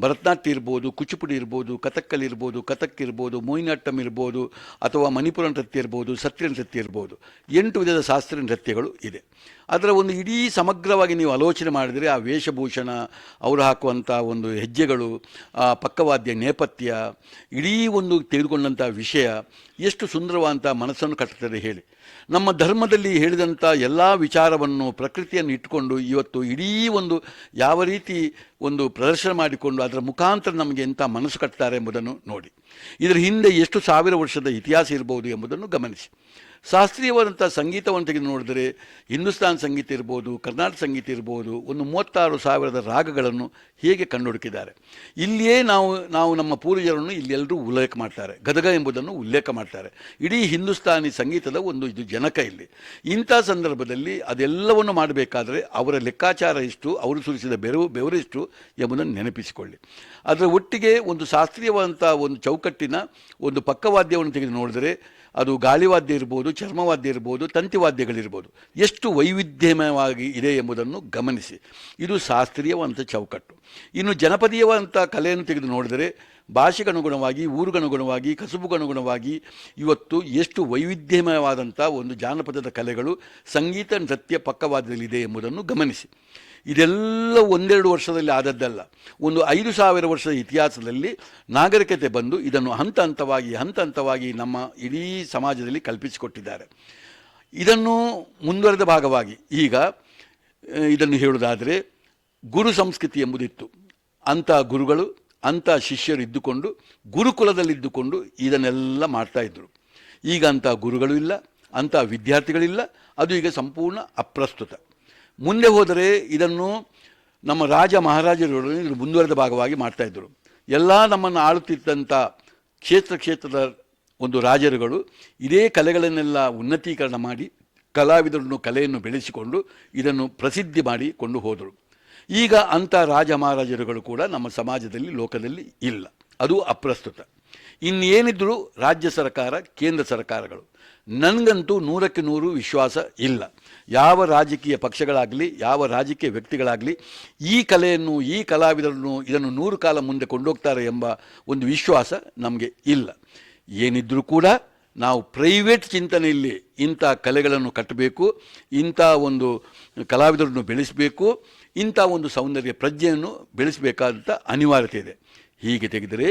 S3: ಭರತನಾಟ್ಯ ಇರ್ಬೋದು, ಕುಚಿಪುಡಿ ಇರ್ಬೋದು, ಕಥಕ್ಕಲಿ ಇರ್ಬೋದು, ಕಥಕ್ ಇರ್ಬೋದು, ಮೋಹಿನಿಯಾಟ್ಟಂ ಇರ್ಬೋದು, ಅಥವಾ ಮಣಿಪುರ ನೃತ್ಯ ಇರ್ಬೋದು, ಸತ್ರಿಯ ನೃತ್ಯ ಇರ್ಬೋದು, 8 ವಿಧದ ಶಾಸ್ತ್ರೀಯ ನೃತ್ಯಗಳು ಇದೆ. ಅದರ ಒಂದು ಇಡೀ ಸಮಗ್ರವಾಗಿ ನೀವು ಆಲೋಚನೆ ಮಾಡಿದರೆ ಆ ವೇಷಭೂಷಣ, ಅವರು ಹಾಕುವಂಥ ಒಂದು ಹೆಜ್ಜೆಗಳು, ಆ ಪಕ್ಕವಾದ್ಯ ನೇಪಥ್ಯ, ಇಡೀ ಒಂದು ತೆಗೆದುಕೊಂಡಂಥ ವಿಷಯ ಎಷ್ಟು ಸುಂದರವಾದಂಥ ಮನಸ್ಸನ್ನು ಕಟ್ಟುತ್ತದೆ ಹೇಳಿ. ನಮ್ಮ ಧರ್ಮದಲ್ಲಿ ಹೇಳಿದಂಥ ಎಲ್ಲ ವಿಚಾರವನ್ನು, ಪ್ರಕೃತಿಯನ್ನು ಇಟ್ಟುಕೊಂಡು ಇವತ್ತು ಇಡೀ ಒಂದು ಯಾವ ರೀತಿ ಒಂದು ಪ್ರದರ್ಶನ ಮಾಡಿಕೊಂಡು ಅದರ ಮುಖಾಂತರ ನಮಗೆ ಎಂಥ ಮನಸ್ಸು ಕಟ್ತಾರೆ ಎಂಬುದನ್ನು ನೋಡಿ. ಇದರ ಹಿಂದೆ ಎಷ್ಟು ಸಾವಿರ ವರ್ಷದ ಇತಿಹಾಸ ಇರ್ಬೋದು ಎಂಬುದನ್ನು ಗಮನಿಸಿ. ಶಾಸ್ತ್ರೀಯವಾದಂಥ ಸಂಗೀತವನ್ನು ತೆಗೆದು ನೋಡಿದರೆ ಹಿಂದೂಸ್ತಾನ್ ಸಂಗೀತ ಇರ್ಬೋದು, ಕರ್ನಾಟಕ ಸಂಗೀತ ಇರ್ಬೋದು, ಒಂದು 36,000 ರಾಗಗಳನ್ನು ಹೇಗೆ ಕಂಡುಹುಡುಕಿದ್ದಾರೆ. ಇಲ್ಲಿಯೇ ನಾವು ನಮ್ಮ ಪೂರ್ವಜರನ್ನು ಇಲ್ಲೆಲ್ಲರೂ ಉಲ್ಲೇಖ ಮಾಡ್ತಾರೆ, ಗದಗ ಎಂಬುದನ್ನು ಉಲ್ಲೇಖ ಮಾಡ್ತಾರೆ. ಇಡೀ ಹಿಂದೂಸ್ತಾನಿ ಸಂಗೀತದ ಒಂದು ಇದು ಜನಕ ಇಲ್ಲಿ. ಇಂಥ ಸಂದರ್ಭದಲ್ಲಿ ಅದೆಲ್ಲವನ್ನು ಮಾಡಬೇಕಾದ್ರೆ ಅವರ ಲೆಕ್ಕಾಚಾರ ಇಷ್ಟು, ಅವರು ಸುರಿಸಿದ ಬೆವರಿಷ್ಟು ಎಂಬುದನ್ನು ನೆನಪಿಸಿಕೊಳ್ಳಿ. ಅದರ ಒಟ್ಟಿಗೆ ಒಂದು ಶಾಸ್ತ್ರೀಯವಾದಂಥ ಒಂದು ಚೌಕಟ್ಟಿನ ಒಂದು ಪಕ್ಕವಾದ್ಯವನ್ನು ತೆಗೆದು ನೋಡಿದರೆ ಅದು ಗಾಳಿವಾದ್ಯ ಇರ್ಬೋದು, ಚರ್ಮವಾದ್ಯ ಇರ್ಬೋದು, ತಂತಿವಾದ್ಯಗಳಿರ್ಬೋದು, ಎಷ್ಟು ವೈವಿಧ್ಯಮಯವಾಗಿ ಇದೆ ಎಂಬುದನ್ನು ಗಮನಿಸಿ. ಇದು ಶಾಸ್ತ್ರೀಯವಂಥ ಚೌಕಟ್ಟು. ಇನ್ನು ಜನಪದೀಯವಂಥ ಕಲೆಯನ್ನು ತೆಗೆದು ನೋಡಿದರೆ ಭಾಷೆಗನುಗುಣವಾಗಿ, ಊರುಗನುಗುಣವಾಗಿ, ಕಸುಬುಗನುಗುಣವಾಗಿ ಇವತ್ತು ಎಷ್ಟು ವೈವಿಧ್ಯಮಯವಾದಂಥ ಒಂದು ಜಾನಪದದ ಕಲೆಗಳು ಸಂಗೀತ, ನೃತ್ಯ, ಪಕ್ಕವಾದ್ಯದಲ್ಲಿದೆ ಎಂಬುದನ್ನು ಗಮನಿಸಿ. ಇದೆಲ್ಲ 1-2 ವರ್ಷದಲ್ಲಿ ಆದದ್ದಲ್ಲ. ಒಂದು 5,000 ವರ್ಷದ ಇತಿಹಾಸದಲ್ಲಿ ನಾಗರಿಕತೆ ಬಂದು ಇದನ್ನು ಹಂತ ಹಂತವಾಗಿ ನಮ್ಮ ಇಡೀ ಸಮಾಜದಲ್ಲಿ ಕಲ್ಪಿಸಿಕೊಟ್ಟಿದ್ದಾರೆ. ಇದನ್ನು ಮುಂದುವರೆದ ಭಾಗವಾಗಿ ಈಗ ಇದನ್ನು ಹೇಳುವುದಾದರೆ ಗುರು ಸಂಸ್ಕೃತಿ ಎಂಬುದಿತ್ತು. ಅಂಥ ಗುರುಗಳು, ಅಂಥ ಶಿಷ್ಯರು ಇದ್ದುಕೊಂಡು ಗುರುಕುಲದಲ್ಲಿದ್ದುಕೊಂಡು ಇದನ್ನೆಲ್ಲ ಮಾಡ್ತಾಯಿದ್ರು. ಈಗ ಅಂಥ ಗುರುಗಳು ಇಲ್ಲ, ಅಂಥ ವಿದ್ಯಾರ್ಥಿಗಳಿಲ್ಲ. ಅದು ಈಗ ಸಂಪೂರ್ಣ ಅಪ್ರಸ್ತುತ. ಮುಂದೆ ಹೋದರೆ ಇದನ್ನು ನಮ್ಮ ರಾಜ ಮಹಾರಾಜರು ಇದು ಮುಂದುವರೆದ ಭಾಗವಾಗಿ ಮಾಡ್ತಾಯಿದ್ದರು. ಎಲ್ಲ ನಮ್ಮನ್ನು ಆಳುತ್ತಿದ್ದಂಥ ಕ್ಷೇತ್ರದ ಒಂದು ರಾಜರುಗಳು ಇದೇ ಕಲೆಗಳನ್ನೆಲ್ಲ ಉನ್ನತೀಕರಣ ಮಾಡಿ ಕಲಾವಿದರನ್ನು, ಕಲೆಯನ್ನು ಬೆಳೆಸಿಕೊಂಡು ಇದನ್ನು ಪ್ರಸಿದ್ಧಿ ಮಾಡಿಕೊಂಡು ಹೋದರು. ಈಗ ಅಂಥ ರಾಜ ಮಹಾರಾಜರುಗಳು ಕೂಡ ನಮ್ಮ ಸಮಾಜದಲ್ಲಿ, ಲೋಕದಲ್ಲಿ ಇಲ್ಲ. ಅದು ಅಪ್ರಸ್ತುತ. ಇನ್ನೇನಿದ್ರೂ ರಾಜ್ಯ ಸರ್ಕಾರ, ಕೇಂದ್ರ ಸರ್ಕಾರಗಳು. ನನಗಂತೂ 100ಕ್ಕೆ 100 ವಿಶ್ವಾಸ ಇಲ್ಲ. ಯಾವ ರಾಜಕೀಯ ಪಕ್ಷಗಳಾಗಲಿ, ಯಾವ ರಾಜಕೀಯ ವ್ಯಕ್ತಿಗಳಾಗಲಿ ಈ ಕಲೆಯನ್ನು, ಈ ಕಲಾವಿದರನ್ನು ಇದನ್ನು 100 ಕಾಲ ಮುಂದೆ ಕೊಂಡೋಗ್ತಾರೆ ಎಂಬ ಒಂದು ವಿಶ್ವಾಸ ನಮಗೆ ಇಲ್ಲ. ಏನಿದ್ರೂ ಕೂಡ ನಾವು ಪ್ರೈವೇಟ್ ಚಿಂತನೆಯಲ್ಲಿ ಇಂಥ ಕಲೆಗಳನ್ನು ಕಟ್ಟಬೇಕು, ಇಂಥ ಒಂದು ಕಲಾವಿದರನ್ನು ಬೆಳೆಸಬೇಕು, ಇಂಥ ಒಂದು ಸೌಂದರ್ಯ ಪ್ರಜ್ಞೆಯನ್ನು ಬೆಳೆಸಬೇಕಾದಂಥ ಅನಿವಾರ್ಯತೆ ಇದೆ. ಹೀಗೆ ತೆಗೆದರೆ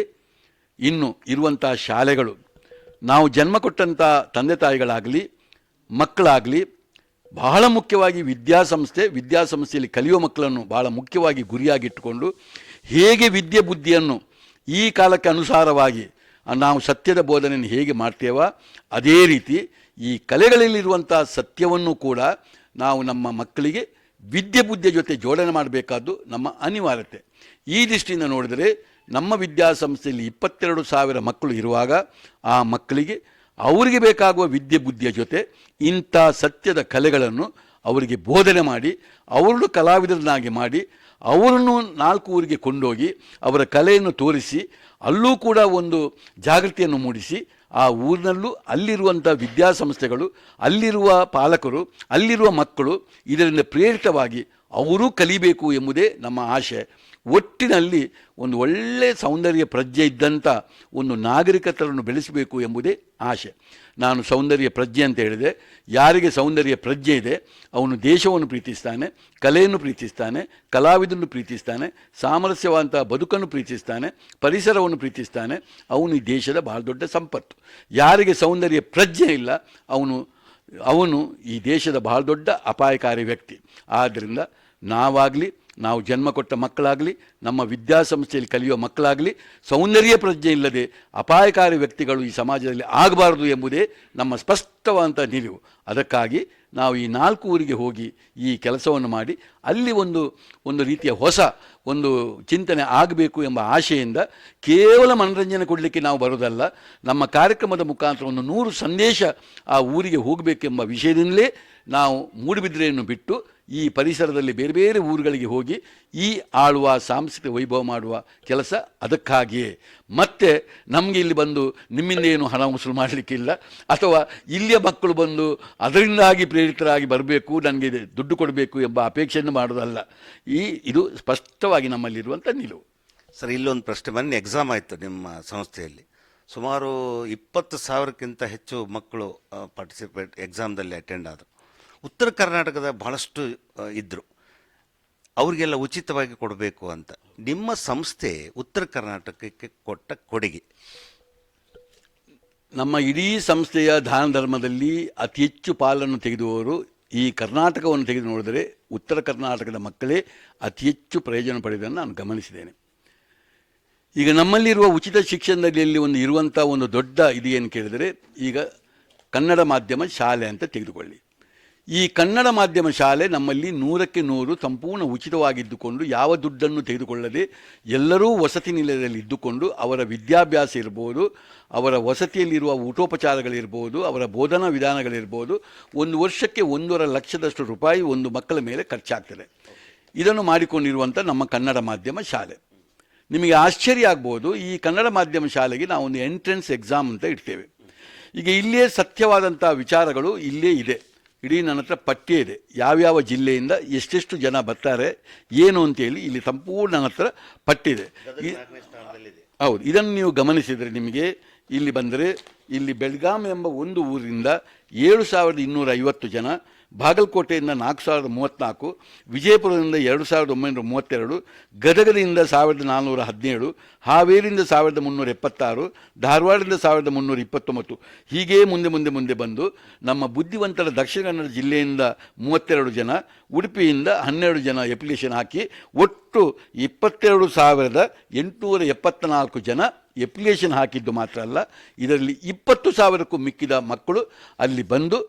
S3: ಇನ್ನು ಇರುವಂಥ ಶಾಲೆಗಳು, ನಾವು ಜನ್ಮ ಕೊಟ್ಟಂಥ ತಂದೆ ತಾಯಿಗಳಾಗಲಿ, ಮಕ್ಕಳಾಗಲಿ, ಬಹಳ ಮುಖ್ಯವಾಗಿ ವಿದ್ಯಾಸಂಸ್ಥೆಯಲ್ಲಿ ಕಲಿಯುವ ಮಕ್ಕಳನ್ನು ಬಹಳ ಮುಖ್ಯವಾಗಿ ಗುರಿಯಾಗಿಟ್ಟುಕೊಂಡು ಹೇಗೆ ವಿದ್ಯೆ ಬುದ್ಧಿಯನ್ನು ಈ ಕಾಲಕ್ಕೆ ಅನುಸಾರವಾಗಿ ನಾವು ಸತ್ಯದ ಬೋಧನೆಯನ್ನು ಹೇಗೆ ಮಾಡ್ತೇವೋ ಅದೇ ರೀತಿ ಈ ಕಲೆಗಳಲ್ಲಿರುವಂಥ ಸತ್ಯವನ್ನು ಕೂಡ ನಾವು ನಮ್ಮ ಮಕ್ಕಳಿಗೆ ವಿದ್ಯೆ ಬುದ್ಧಿಯ ಜೊತೆ ಜೋಡಣೆ ಮಾಡಬೇಕಾದ್ದು ನಮ್ಮ ಅನಿವಾರ್ಯತೆ. ಈ ದೃಷ್ಟಿಯಿಂದ ನೋಡಿದರೆ ನಮ್ಮ ವಿದ್ಯಾಸಂಸ್ಥೆಯಲ್ಲಿ 22,000 ಮಕ್ಕಳು ಇರುವಾಗ ಆ ಮಕ್ಕಳಿಗೆ ಅವರಿಗೆ ಬೇಕಾಗುವ ವಿದ್ಯೆ ಬುದ್ಧಿಯ ಜೊತೆ ಇಂಥ ಸತ್ಯದ ಕಲೆಗಳನ್ನು ಅವರಿಗೆ ಬೋಧನೆ ಮಾಡಿ ಅವರನ್ನು ಕಲಾವಿದರನ್ನಾಗಿ ಮಾಡಿ ಅವರನ್ನು 4 ಊರಿಗೆ ಕೊಂಡೋಗಿ ಅವರ ಕಲೆಯನ್ನು ತೋರಿಸಿ ಅಲ್ಲೂ ಕೂಡ ಒಂದು ಜಾಗೃತಿಯನ್ನು ಮೂಡಿಸಿ ಆ ಊರಿನಲ್ಲೂ ಅಲ್ಲಿರುವಂಥ ವಿದ್ಯಾಸಂಸ್ಥೆಗಳು, ಅಲ್ಲಿರುವ ಪಾಲಕರು, ಅಲ್ಲಿರುವ ಮಕ್ಕಳು ಇದರಿಂದ ಪ್ರೇರಿತವಾಗಿ ಅವರೂ ಕಲಿಬೇಕು ಎಂಬುದೇ ನಮ್ಮ ಆಶೆ. ಒಟ್ಟಿನಲ್ಲಿ ಒಂದು ಒಳ್ಳೆಯ ಸೌಂದರ್ಯ ಪ್ರಜ್ಞೆ ಇದ್ದಂಥ ಒಂದು ನಾಗರಿಕತೆಯನ್ನು ಬೆಳೆಸಬೇಕು ಎಂಬುದೇ ಆಶೆ. ನಾನು ಸೌಂದರ್ಯ ಪ್ರಜ್ಞೆ ಅಂತ ಹೇಳಿದೆ. ಯಾರಿಗೆ ಸೌಂದರ್ಯ ಪ್ರಜ್ಞೆ ಇದೆ ಅವನು ದೇಶವನ್ನು ಪ್ರೀತಿಸ್ತಾನೆ, ಕಲೆಯನ್ನು ಪ್ರೀತಿಸ್ತಾನೆ, ಕಲಾವಿದನ್ನು ಪ್ರೀತಿಸ್ತಾನೆ, ಸಾಮರಸ್ಯವಂತ ಬದುಕನ್ನು ಪ್ರೀತಿಸ್ತಾನೆ, ಪರಿಸರವನ್ನು ಪ್ರೀತಿಸ್ತಾನೆ. ಅವನು ಈ ದೇಶದ ಬಹಳ ದೊಡ್ಡ ಸಂಪತ್ತು. ಯಾರಿಗೆ ಸೌಂದರ್ಯ ಪ್ರಜ್ಞೆ ಇಲ್ಲ ಅವನು ಈ ದೇಶದ ಬಹಳ ದೊಡ್ಡ ಅಪಾಯಕಾರಿ ವ್ಯಕ್ತಿ. ಆದ್ದರಿಂದ ನಾವು ಜನ್ಮ ಕೊಟ್ಟ ಮಕ್ಕಳಾಗಲಿ, ನಮ್ಮ ವಿದ್ಯಾಸಂಸ್ಥೆಯಲ್ಲಿ ಕಲಿಯುವ ಮಕ್ಕಳಾಗಲಿ ಸೌಂದರ್ಯ ಪ್ರಜ್ಞೆ ಇಲ್ಲದೆ ಅಪಾಯಕಾರಿ ವ್ಯಕ್ತಿಗಳು ಈ ಸಮಾಜದಲ್ಲಿ ಆಗಬಾರದು ಎಂಬುದೇ ನಮ್ಮ ಸ್ಪಷ್ಟವಾದಂಥ ನಿಲುವು. ಅದಕ್ಕಾಗಿ ನಾವು ಈ 4 ಊರಿಗೆ ಹೋಗಿ ಈ ಕೆಲಸವನ್ನು ಮಾಡಿ ಅಲ್ಲಿ ಒಂದು ರೀತಿಯ ಹೊಸ ಒಂದು ಚಿಂತನೆ ಆಗಬೇಕು ಎಂಬ ಆಶೆಯಿಂದ ಕೇವಲ ಮನರಂಜನೆ ಕೊಡಲಿಕ್ಕೆ ನಾವು ಬರೋದಲ್ಲ, ನಮ್ಮ ಕಾರ್ಯಕ್ರಮದ ಮುಖಾಂತರ ಒಂದು 100 ಸಂದೇಶ ಆ ಊರಿಗೆ ಹೋಗಬೇಕೆಂಬ ವಿಷಯದಿಂದಲೇ ನಾವು ಮೂಡುಬಿದಿರೆಯನ್ನು ಬಿಟ್ಟು ಈ ಪರಿಸರದಲ್ಲಿ ಬೇರೆ ಬೇರೆ ಊರುಗಳಿಗೆ ಹೋಗಿ ಈ ಆಳುವ ಸಾಂಸ್ಕೃತಿಕ ವೈಭವ ಮಾಡುವ ಕೆಲಸ ಅದಕ್ಕಾಗಿಯೇ. ಮತ್ತು ನಮಗೆ ಇಲ್ಲಿ ಬಂದು ನಿಮ್ಮಿಂದ ಏನು ಹಣ ವಸೂಲು ಮಾಡಲಿಕ್ಕಿಲ್ಲ, ಅಥವಾ ಇಲ್ಲಿಯ ಮಕ್ಕಳು ಬಂದು ಅದರಿಂದಾಗಿ ಪ್ರೇರಿತರಾಗಿ ಬರಬೇಕು, ನನಗೆ ದುಡ್ಡು ಕೊಡಬೇಕು ಎಂಬ ಅಪೇಕ್ಷೆಯನ್ನು ಮಾಡೋದಲ್ಲ. ಇದು ಸ್ಪಷ್ಟವಾಗಿ ನಮ್ಮಲ್ಲಿರುವಂಥ ನಿಲುವು.
S2: ಸರ್, ಇಲ್ಲೊಂದು ಪ್ರಶ್ನೆ. ಮೊನ್ನೆ ಎಕ್ಸಾಮ್ ಆಯಿತು ನಿಮ್ಮ ಸಂಸ್ಥೆಯಲ್ಲಿ. ಸುಮಾರು 20,000ಕ್ಕಿಂತ ಹೆಚ್ಚು ಮಕ್ಕಳು ಎಕ್ಸಾಮ್ದಲ್ಲಿ ಅಟೆಂಡ್ ಆದರು. ಉತ್ತರ ಕರ್ನಾಟಕದ ಬಹಳಷ್ಟು ಇದ್ದರು. ಅವರಿಗೆಲ್ಲ ಉಚಿತವಾಗಿ ಕೊಡಬೇಕು ಅಂತ ನಿಮ್ಮ ಸಂಸ್ಥೆ ಉತ್ತರ ಕರ್ನಾಟಕಕ್ಕೆ ಕೊಟ್ಟ ಕೊಡುಗೆ?
S3: ನಮ್ಮ ಇಡೀ ಸಂಸ್ಥೆಯ ದಾನ ಧರ್ಮದಲ್ಲಿ ಅತಿ ಹೆಚ್ಚು ಪಾಲನ್ನು ತೆಗೆದುವರು ಈ ಕರ್ನಾಟಕವನ್ನು ತೆಗೆದು ನೋಡಿದರೆ ಉತ್ತರ ಕರ್ನಾಟಕದ ಮಕ್ಕಳೇ ಅತಿ ಹೆಚ್ಚು ಪ್ರಯೋಜನ ಪಡೆಯುವುದನ್ನು ನಾನು ಗಮನಿಸಿದ್ದೇನೆ. ಈಗ ನಮ್ಮಲ್ಲಿರುವ ಉಚಿತ ಶಿಕ್ಷಣದಲ್ಲಿ ಇರುವಂಥ ಒಂದು ದೊಡ್ಡ ಇದು ಏನು ಕೇಳಿದರೆ, ಈಗ ಕನ್ನಡ ಮಾಧ್ಯಮ ಶಾಲೆ ಅಂತ ತೆಗೆದುಕೊಳ್ಳಿ. ಈ ಕನ್ನಡ ಮಾಧ್ಯಮ ಶಾಲೆ ನಮ್ಮಲ್ಲಿ 100ಕ್ಕೆ 100 ಸಂಪೂರ್ಣ ಉಚಿತವಾಗಿದ್ದುಕೊಂಡು ಯಾವ ದುಡ್ಡನ್ನು ತೆಗೆದುಕೊಳ್ಳದೆ ಎಲ್ಲರೂ ವಸತಿ ನಿಲಯದಲ್ಲಿ ಇದ್ದುಕೊಂಡು ಅವರ ವಿದ್ಯಾಭ್ಯಾಸ ಇರ್ಬೋದು, ಅವರ ವಸತಿಯಲ್ಲಿರುವ ಊಟೋಪಚಾರಗಳಿರ್ಬೋದು, ಅವರ ಬೋಧನಾ ವಿಧಾನಗಳಿರ್ಬೋದು, 1 ವರ್ಷಕ್ಕೆ 1.5 ಲಕ್ಷದಷ್ಟು ರೂಪಾಯಿ ಒಂದು ಮಕ್ಕಳ ಮೇಲೆ ಖರ್ಚಾಗ್ತದೆ. ಇದನ್ನು ಮಾಡಿಕೊಂಡಿರುವಂಥ ನಮ್ಮ ಕನ್ನಡ ಮಾಧ್ಯಮ ಶಾಲೆ. ನಿಮಗೆ ಆಶ್ಚರ್ಯ ಆಗ್ಬೋದು, ಈ ಕನ್ನಡ ಮಾಧ್ಯಮ ಶಾಲೆಗೆ ನಾವು ಒಂದು ಎಂಟ್ರೆನ್ಸ್ ಎಕ್ಸಾಮ್ ಅಂತ ಇಡ್ತೇವೆ. ಈಗ ಇಲ್ಲಿಯೇ ಸತ್ಯವಾದಂಥ ವಿಚಾರಗಳು ಇಲ್ಲೇ ಇದೆ. ಇಡೀ ನನ್ನ ಹತ್ರ ಪಟ್ಟಿ ಇದೆ, ಯಾವ್ಯಾವ ಜಿಲ್ಲೆಯಿಂದ ಎಷ್ಟೆಷ್ಟು ಜನ ಬರ್ತಾರೆ ಏನು ಅಂತೇಳಿ ಇಲ್ಲಿ ಸಂಪೂರ್ಣ ನನ್ನ ಹತ್ರ ಪಟ್ಟಿದೆ. ಹೌದು, ಇದನ್ನು ನೀವು ಗಮನಿಸಿದರೆ ನಿಮಗೆ ಇಲ್ಲಿ ಬಂದರೆ ಇಲ್ಲಿ ಬೆಳಗಾಂ ಎಂಬ ಒಂದು ಊರಿನಿಂದ 7,250 ಜನ, ಬಾಗಲಕೋಟೆಯಿಂದ 4,034, ವಿಜಯಪುರದಿಂದ 2,932, ಗದಗದಿಂದ 1,417, ಹಾವೇರಿಯಿಂದ 1,376, ಧಾರವಾಡದಿಂದ 1,329. ಹೀಗೇ ಮುಂದೆ ಬಂದು ನಮ್ಮ ಬುದ್ಧಿವಂತರ ದಕ್ಷಿಣ ಕನ್ನಡ ಜಿಲ್ಲೆಯಿಂದ 32 ಜನ, ಉಡುಪಿಯಿಂದ 12 ಜನ ಅಪ್ಲಿಕೇಶನ್ ಹಾಕಿ ಒಟ್ಟು 22,874 ಜನ ಅಪ್ಲಿಕೇಶನ್ ಹಾಕಿದ್ದು ಮಾತ್ರ ಅಲ್ಲ, ಇದರಲ್ಲಿ 20,000ಕ್ಕೂ ಮಿಕ್ಕಿದ ಮಕ್ಕಳು ಅಲ್ಲಿ ಬಂದು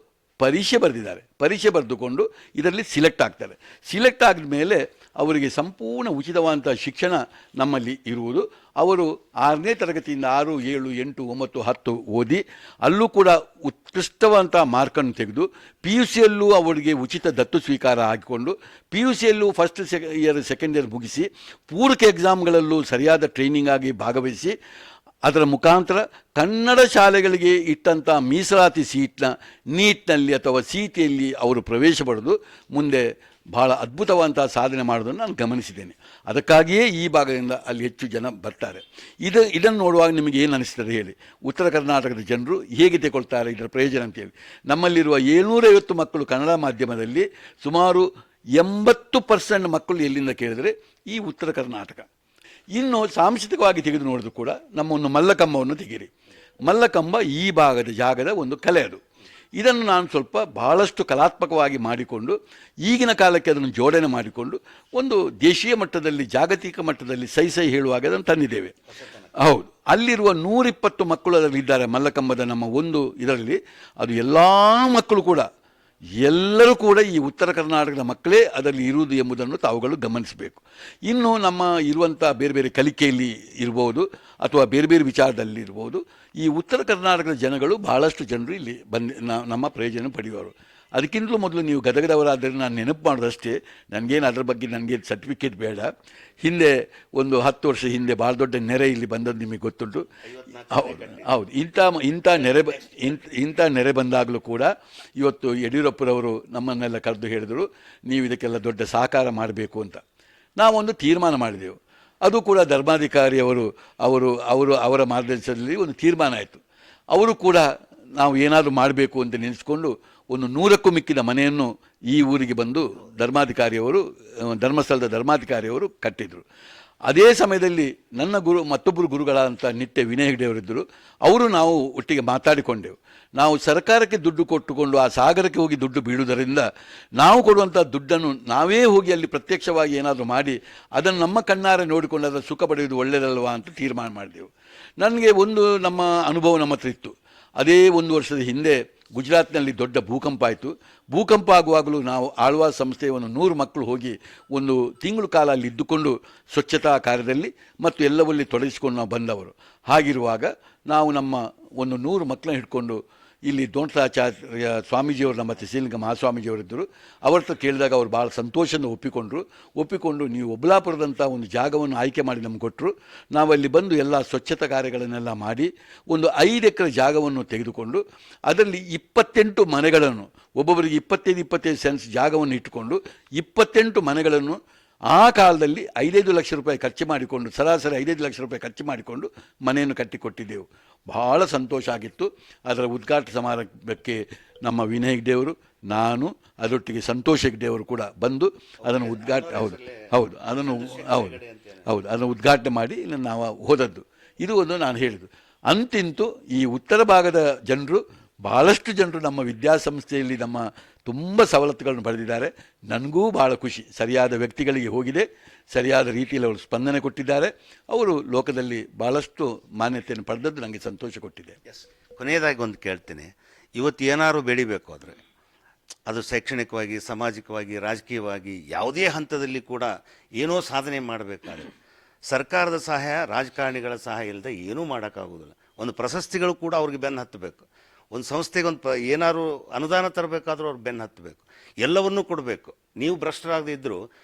S3: ಪರೀಕ್ಷೆ ಬರೆದಿದ್ದಾರೆ. ಪರೀಕ್ಷೆ ಬರೆದುಕೊಂಡು ಇದರಲ್ಲಿ ಸಿಲೆಕ್ಟ್ ಆಗ್ತಾರೆ. ಸಿಲೆಕ್ಟ್ ಆದ ಮೇಲೆ ಅವರಿಗೆ ಸಂಪೂರ್ಣ ಉಚಿತವಾದಂಥ ಶಿಕ್ಷಣ ನಮ್ಮಲ್ಲಿ ಇರುವುದು. ಅವರು 6ನೇ ತರಗತಿಯಿಂದ 6, 7, 8, 9, 10 ಓದಿ ಅಲ್ಲೂ ಕೂಡ ಉತ್ಕೃಷ್ಟವಾದಂಥ ಮಾರ್ಕನ್ನು ತೆಗೆದು PUCಯಲ್ಲೂ ಅವರಿಗೆ ಉಚಿತ ದತ್ತು ಸ್ವೀಕಾರ ಹಾಕಿಕೊಂಡು PUCಯಲ್ಲೂ ಫಸ್ಟ್ ಇಯರ್ ಸೆಕೆಂಡ್ ಇಯರ್ ಮುಗಿಸಿ ಪೂರಕ ಎಕ್ಸಾಮ್ಗಳಲ್ಲೂ ಸರಿಯಾದ ಟ್ರೈನಿಂಗ್ ಆಗಿ ಭಾಗವಹಿಸಿ ಅದರ ಮುಖಾಂತರ ಕನ್ನಡ ಶಾಲೆಗಳಿಗೆ ಇಟ್ಟಂಥ ಮೀಸಲಾತಿ ನೀಟ್ನಲ್ಲಿ ಅಥವಾ CETಯಲ್ಲಿ ಅವರು ಪ್ರವೇಶ ಪಡೆದು ಮುಂದೆ ಭಾಳ ಅದ್ಭುತವಾದಂಥ ಸಾಧನೆ ಮಾಡೋದನ್ನು ನಾನು ಗಮನಿಸಿದ್ದೇನೆ. ಅದಕ್ಕಾಗಿಯೇ ಈ ಭಾಗದಿಂದ ಅಲ್ಲಿ ಹೆಚ್ಚು ಜನ ಬರ್ತಾರೆ. ಇದನ್ನು ನೋಡುವಾಗ ನಿಮಗೆ ಏನು ಅನಿಸ್ತದೆ ಹೇಳಿ? ಉತ್ತರ ಕರ್ನಾಟಕದ ಜನರು ಹೇಗೆ ತಗೊಳ್ತಾರೆ ಇದರ ಪ್ರಯೋಜನ ಅಂತೇಳಿ. ನಮ್ಮಲ್ಲಿರುವ 750 ಮಕ್ಕಳು ಕನ್ನಡ ಮಾಧ್ಯಮದಲ್ಲಿ ಸುಮಾರು 80% ಮಕ್ಕಳು ಎಲ್ಲಿಂದ ಕೇಳಿದರೆ ಈ ಉತ್ತರ ಕರ್ನಾಟಕ. ಇನ್ನು ಸಾಂಸ್ಕೃತಿಕವಾಗಿ ತೆಗೆದು ನೋಡಿದ್ರು ಕೂಡ ನಮ್ಮ ಒಂದು ಮಲ್ಲಕಂಬವನ್ನು ತೆಗೀರಿ. ಮಲ್ಲಕಂಬ ಈ ಜಾಗದ ಒಂದು ಕಲೆ ಅದು. ಇದನ್ನು ನಾನು ಸ್ವಲ್ಪ ಬಹಳಷ್ಟು ಕಲಾತ್ಮಕವಾಗಿ ಮಾಡಿಕೊಂಡು ಈಗಿನ ಕಾಲಕ್ಕೆ ಅದನ್ನು ಜೋಡಣೆ ಮಾಡಿಕೊಂಡು ಒಂದು ದೇಶೀಯ ಮಟ್ಟದಲ್ಲಿ ಜಾಗತಿಕ ಮಟ್ಟದಲ್ಲಿ ಸೈ ಹೇಳುವಾಗ ಅದನ್ನು ತಂದಿದ್ದೇವೆ. ಹೌದು, ಅಲ್ಲಿರುವ 120 ಮಕ್ಕಳು ಅದರಲ್ಲಿದ್ದಾರೆ ಮಲ್ಲಕಂಬದ ನಮ್ಮ ಒಂದು ಇದರಲ್ಲಿ. ಅದು ಎಲ್ಲ ಮಕ್ಕಳು ಕೂಡ ಎಲ್ಲರೂ ಕೂಡ ಈ ಉತ್ತರ ಕರ್ನಾಟಕದ ಮಕ್ಕಳೇ ಅದರಲ್ಲಿ ಇರುವುದು ಎಂಬುದನ್ನು ತಾವುಗಳು ಗಮನಿಸಬೇಕು. ಇನ್ನು ನಮ್ಮ ಇರುವಂಥ ಬೇರೆ ಬೇರೆ ಕಲಿಕೆಯಲ್ಲಿ ಇರ್ಬೋದು ಅಥವಾ ಬೇರೆ ಬೇರೆ ವಿಚಾರದಲ್ಲಿ ಇರ್ಬೋದು, ಈ ಉತ್ತರ ಕರ್ನಾಟಕದ ಜನಗಳು ಬಹಳಷ್ಟು ಜನರು ಇಲ್ಲಿ ನಮ್ಮ ಪ್ರಯೋಜನ ಪಡೆಯುವರು. ಅದಕ್ಕಿಂತಲೂ ಮೊದಲು ನೀವು ಗದಗದವರಾದರೆ ನಾನು ನೆನಪು ಮಾಡೋದಷ್ಟೇ, ನನಗೇನು ಅದರ ಬಗ್ಗೆ ನನಗೆ ಸರ್ಟಿಫಿಕೇಟ್ ಬೇಡ. ಹಿಂದೆ ಒಂದು 10 ವರ್ಷ ಹಿಂದೆ ಭಾಳ ದೊಡ್ಡ ನೆರೆ ಇಲ್ಲಿ ಬಂದದ್ದು ನಿಮಗೆ ಗೊತ್ತುಂಟು. ಹೌದು, ಇಂಥ ನೆರೆ ಬಂದಾಗಲೂ ಕೂಡ ಇವತ್ತು ಯಡಿಯೂರಪ್ಪರವರು ನಮ್ಮನ್ನೆಲ್ಲ ಕರೆದು ಹೇಳಿದರು, ನೀವು ಇದಕ್ಕೆಲ್ಲ ದೊಡ್ಡ ಸಹಕಾರ ಮಾಡಬೇಕು ಅಂತ. ನಾವೊಂದು ತೀರ್ಮಾನ ಮಾಡಿದೆವು. ಅದು ಕೂಡ ಧರ್ಮಾಧಿಕಾರಿಯವರು ಅವರ ಮಾರ್ಗದರ್ಶನದಲ್ಲಿ ಒಂದು ತೀರ್ಮಾನ ಆಯಿತು. ಅವರು ಕೂಡ ನಾವು ಏನಾದರೂ ಮಾಡಬೇಕು ಅಂತ ನೆನೆಸ್ಕೊಂಡು ಒಂದು 100ಕ್ಕೂ ಮಿಕ್ಕಿದ ಮನೆಯನ್ನು ಈ ಊರಿಗೆ ಬಂದು ಧರ್ಮಸ್ಥಳದ ಧರ್ಮಾಧಿಕಾರಿಯವರು ಕಟ್ಟಿದರು. ಅದೇ ಸಮಯದಲ್ಲಿ ನನ್ನ ಮತ್ತೊಬ್ಬರು ಗುರುಗಳಾದಂಥ ನಿತ್ಯ ವಿನಯ ಹೆಗ್ಡೆಯವರಿದ್ದರು. ಅವರು ನಾವು ಒಟ್ಟಿಗೆ ಮಾತಾಡಿಕೊಂಡೆವು. ನಾವು ಸರ್ಕಾರಕ್ಕೆ ದುಡ್ಡು ಕೊಟ್ಟುಕೊಂಡು ಆ ಸಾಗರಕ್ಕೆ ಹೋಗಿ ದುಡ್ಡು ಬೀಳುವುದರಿಂದ ನಾವು ಕೊಡುವಂಥ ದುಡ್ಡನ್ನು ನಾವೇ ಹೋಗಿ ಅಲ್ಲಿ ಪ್ರತ್ಯಕ್ಷವಾಗಿ ಏನಾದರೂ ಮಾಡಿ ಅದನ್ನು ನಮ್ಮ ಕಣ್ಣಾರೆ ನೋಡಿಕೊಂಡು ಅದರ ಸುಖ ಪಡೆಯುವುದು ಒಳ್ಳೆಯದಲ್ವಾ ಅಂತ ತೀರ್ಮಾನ ಮಾಡಿದೆವು. ನನಗೆ ನಮ್ಮ ಅನುಭವ ನಮ್ಮ ಹತ್ರ ಇತ್ತು. ಅದೇ 1 ವರ್ಷದ ಹಿಂದೆ ಗುಜರಾತ್ನಲ್ಲಿ ದೊಡ್ಡ ಭೂಕಂಪ ಆಯಿತು. ಭೂಕಂಪ ಆಗುವಾಗಲೂ ನಾವು ಆಳ್ವಾಸ್ ಸಂಸ್ಥೆಯ 100 ಮಕ್ಕಳು ಹೋಗಿ 1 ತಿಂಗಳು ಕಾಲ ಅಲ್ಲಿ ಇದ್ದುಕೊಂಡು ಸ್ವಚ್ಛತಾ ಕಾರ್ಯದಲ್ಲಿ ಮತ್ತು ಎಲ್ಲವಲ್ಲಿ ತೊಡಗಿಸಿಕೊಂಡು ನಾವು ಬಂದವರು. ಹಾಗಿರುವಾಗ ನಾವು ನಮ್ಮ 100 ಮಕ್ಕಳನ್ನ ಹಿಡ್ಕೊಂಡು ಇಲ್ಲಿ ದೋಂಟರಾಚಾರ್ಯ ಸ್ವಾಮೀಜಿಯವರು, ನಮ್ಮ ಶ್ರೀಲಿಂಗ ಮಹಾಸ್ವಾಮೀಜಿಯವರಿದ್ದರು. ಅವ್ರ ಹತ್ರ ಕೇಳಿದಾಗ ಅವರು ಭಾಳ ಸಂತೋಷದಿಂದ ಒಪ್ಪಿಕೊಂಡು ನೀವು ಒಬ್ಲಾಪುರದಂಥ ಒಂದು ಜಾಗವನ್ನು ಆಯ್ಕೆ ಮಾಡಿ ನಮ್ಗೆ ಕೊಟ್ಟರು. ನಾವಲ್ಲಿ ಬಂದು ಎಲ್ಲ ಸ್ವಚ್ಛತಾ ಕಾರ್ಯಗಳನ್ನೆಲ್ಲ ಮಾಡಿ ಒಂದು 5 ಎಕರೆ ಜಾಗವನ್ನು ತೆಗೆದುಕೊಂಡು ಅದರಲ್ಲಿ 28 ಮನೆಗಳನ್ನು, ಒಬ್ಬೊಬ್ಬರಿಗೆ 25 ಸೆನ್ಸ್ ಜಾಗವನ್ನು ಇಟ್ಟುಕೊಂಡು 28 ಮನೆಗಳನ್ನು ಆ ಕಾಲದಲ್ಲಿ 5 ಲಕ್ಷ ರೂಪಾಯಿ ಖರ್ಚು ಮಾಡಿಕೊಂಡು, ಸರಾಸರಿ 5 ಲಕ್ಷ ರೂಪಾಯಿ ಖರ್ಚು ಮಾಡಿಕೊಂಡು ಮನೆಯನ್ನು ಕಟ್ಟಿಕೊಟ್ಟಿದ್ದೆವು. ಬಹಳ ಸಂತೋಷ ಆಗಿತ್ತು. ಅದರ ಉದ್ಘಾಟನಾ ಸಮಾರಂಭಕ್ಕೆ ನಮ್ಮ ವಿನಯ್ ಹೆಗ್ಡೆಯವರು, ನಾನು, ಅದರೊಟ್ಟಿಗೆ ಸಂತೋಷ್ ಹೆಗ್ಡೆಯವರು ಕೂಡ ಬಂದು ಅದನ್ನು ಅದನ್ನು ಉದ್ಘಾಟನೆ ಮಾಡಿ ನಾವು ಹೋದದ್ದು. ಇದು ಒಂದು ನಾನು ಹೇಳಿದ್ದು. ಅಂತಿಂತೂ ಈ ಉತ್ತರ ಭಾಗದ ಜನರು, ಭಾಳಷ್ಟು ಜನರು ನಮ್ಮ ವಿದ್ಯಾಸಂಸ್ಥೆಯಲ್ಲಿ ನಮ್ಮ ತುಂಬ ಸವಲತ್ತುಗಳನ್ನು ಪಡೆದಿದ್ದಾರೆ. ನನಗೂ ಭಾಳ ಖುಷಿ. ಸರಿಯಾದ ವ್ಯಕ್ತಿಗಳಿಗೆ ಹೋಗಿದೆ, ಸರಿಯಾದ ರೀತಿಯಲ್ಲಿ ಅವರು ಸ್ಪಂದನೆ ಕೊಟ್ಟಿದ್ದಾರೆ. ಅವರು ಲೋಕದಲ್ಲಿ ಭಾಳಷ್ಟು ಮಾನ್ಯತೆಯನ್ನು ಪಡೆದದ್ದು ನನಗೆ ಸಂತೋಷ ಕೊಟ್ಟಿದೆ.
S2: ಕೊನೆಯದಾಗಿ ಒಂದು ಕೇಳ್ತೇನೆ, ಇವತ್ತು ಏನಾದ್ರು ಬೆಳಿಬೇಕು ಆದರೆ ಅದು ಶೈಕ್ಷಣಿಕವಾಗಿ, ಸಾಮಾಜಿಕವಾಗಿ, ರಾಜಕೀಯವಾಗಿ ಯಾವುದೇ ಹಂತದಲ್ಲಿ ಕೂಡ ಏನೋ ಸಾಧನೆ ಮಾಡಬೇಕಾದ್ರೆ ಸರ್ಕಾರದ ಸಹಾಯ, ರಾಜಕಾರಣಿಗಳ ಸಹಾಯ ಇಲ್ಲದೆ ಏನೂ ಮಾಡೋಕ್ಕಾಗೋದಿಲ್ಲ. ಒಂದು ಪ್ರಶಸ್ತಿಗಳು ಕೂಡ ಅವ್ರಿಗೆ ಬೆನ್ನು ಹತ್ತಬೇಕು. ಒಂದು ಸಂಸ್ಥೆಗೆ ಏನಾದ್ರು ಅನುದಾನ ತರಬೇಕಾದ್ರೂ ಅವ್ರು ಬೆನ್ನು ಹತ್ತಬೇಕು. ಎಲ್ಲವನ್ನೂ ಕೊಡಬೇಕು. ನೀವು ಭ್ರಷ್ಟರಾಗದೇ ಇದ್ದರೂ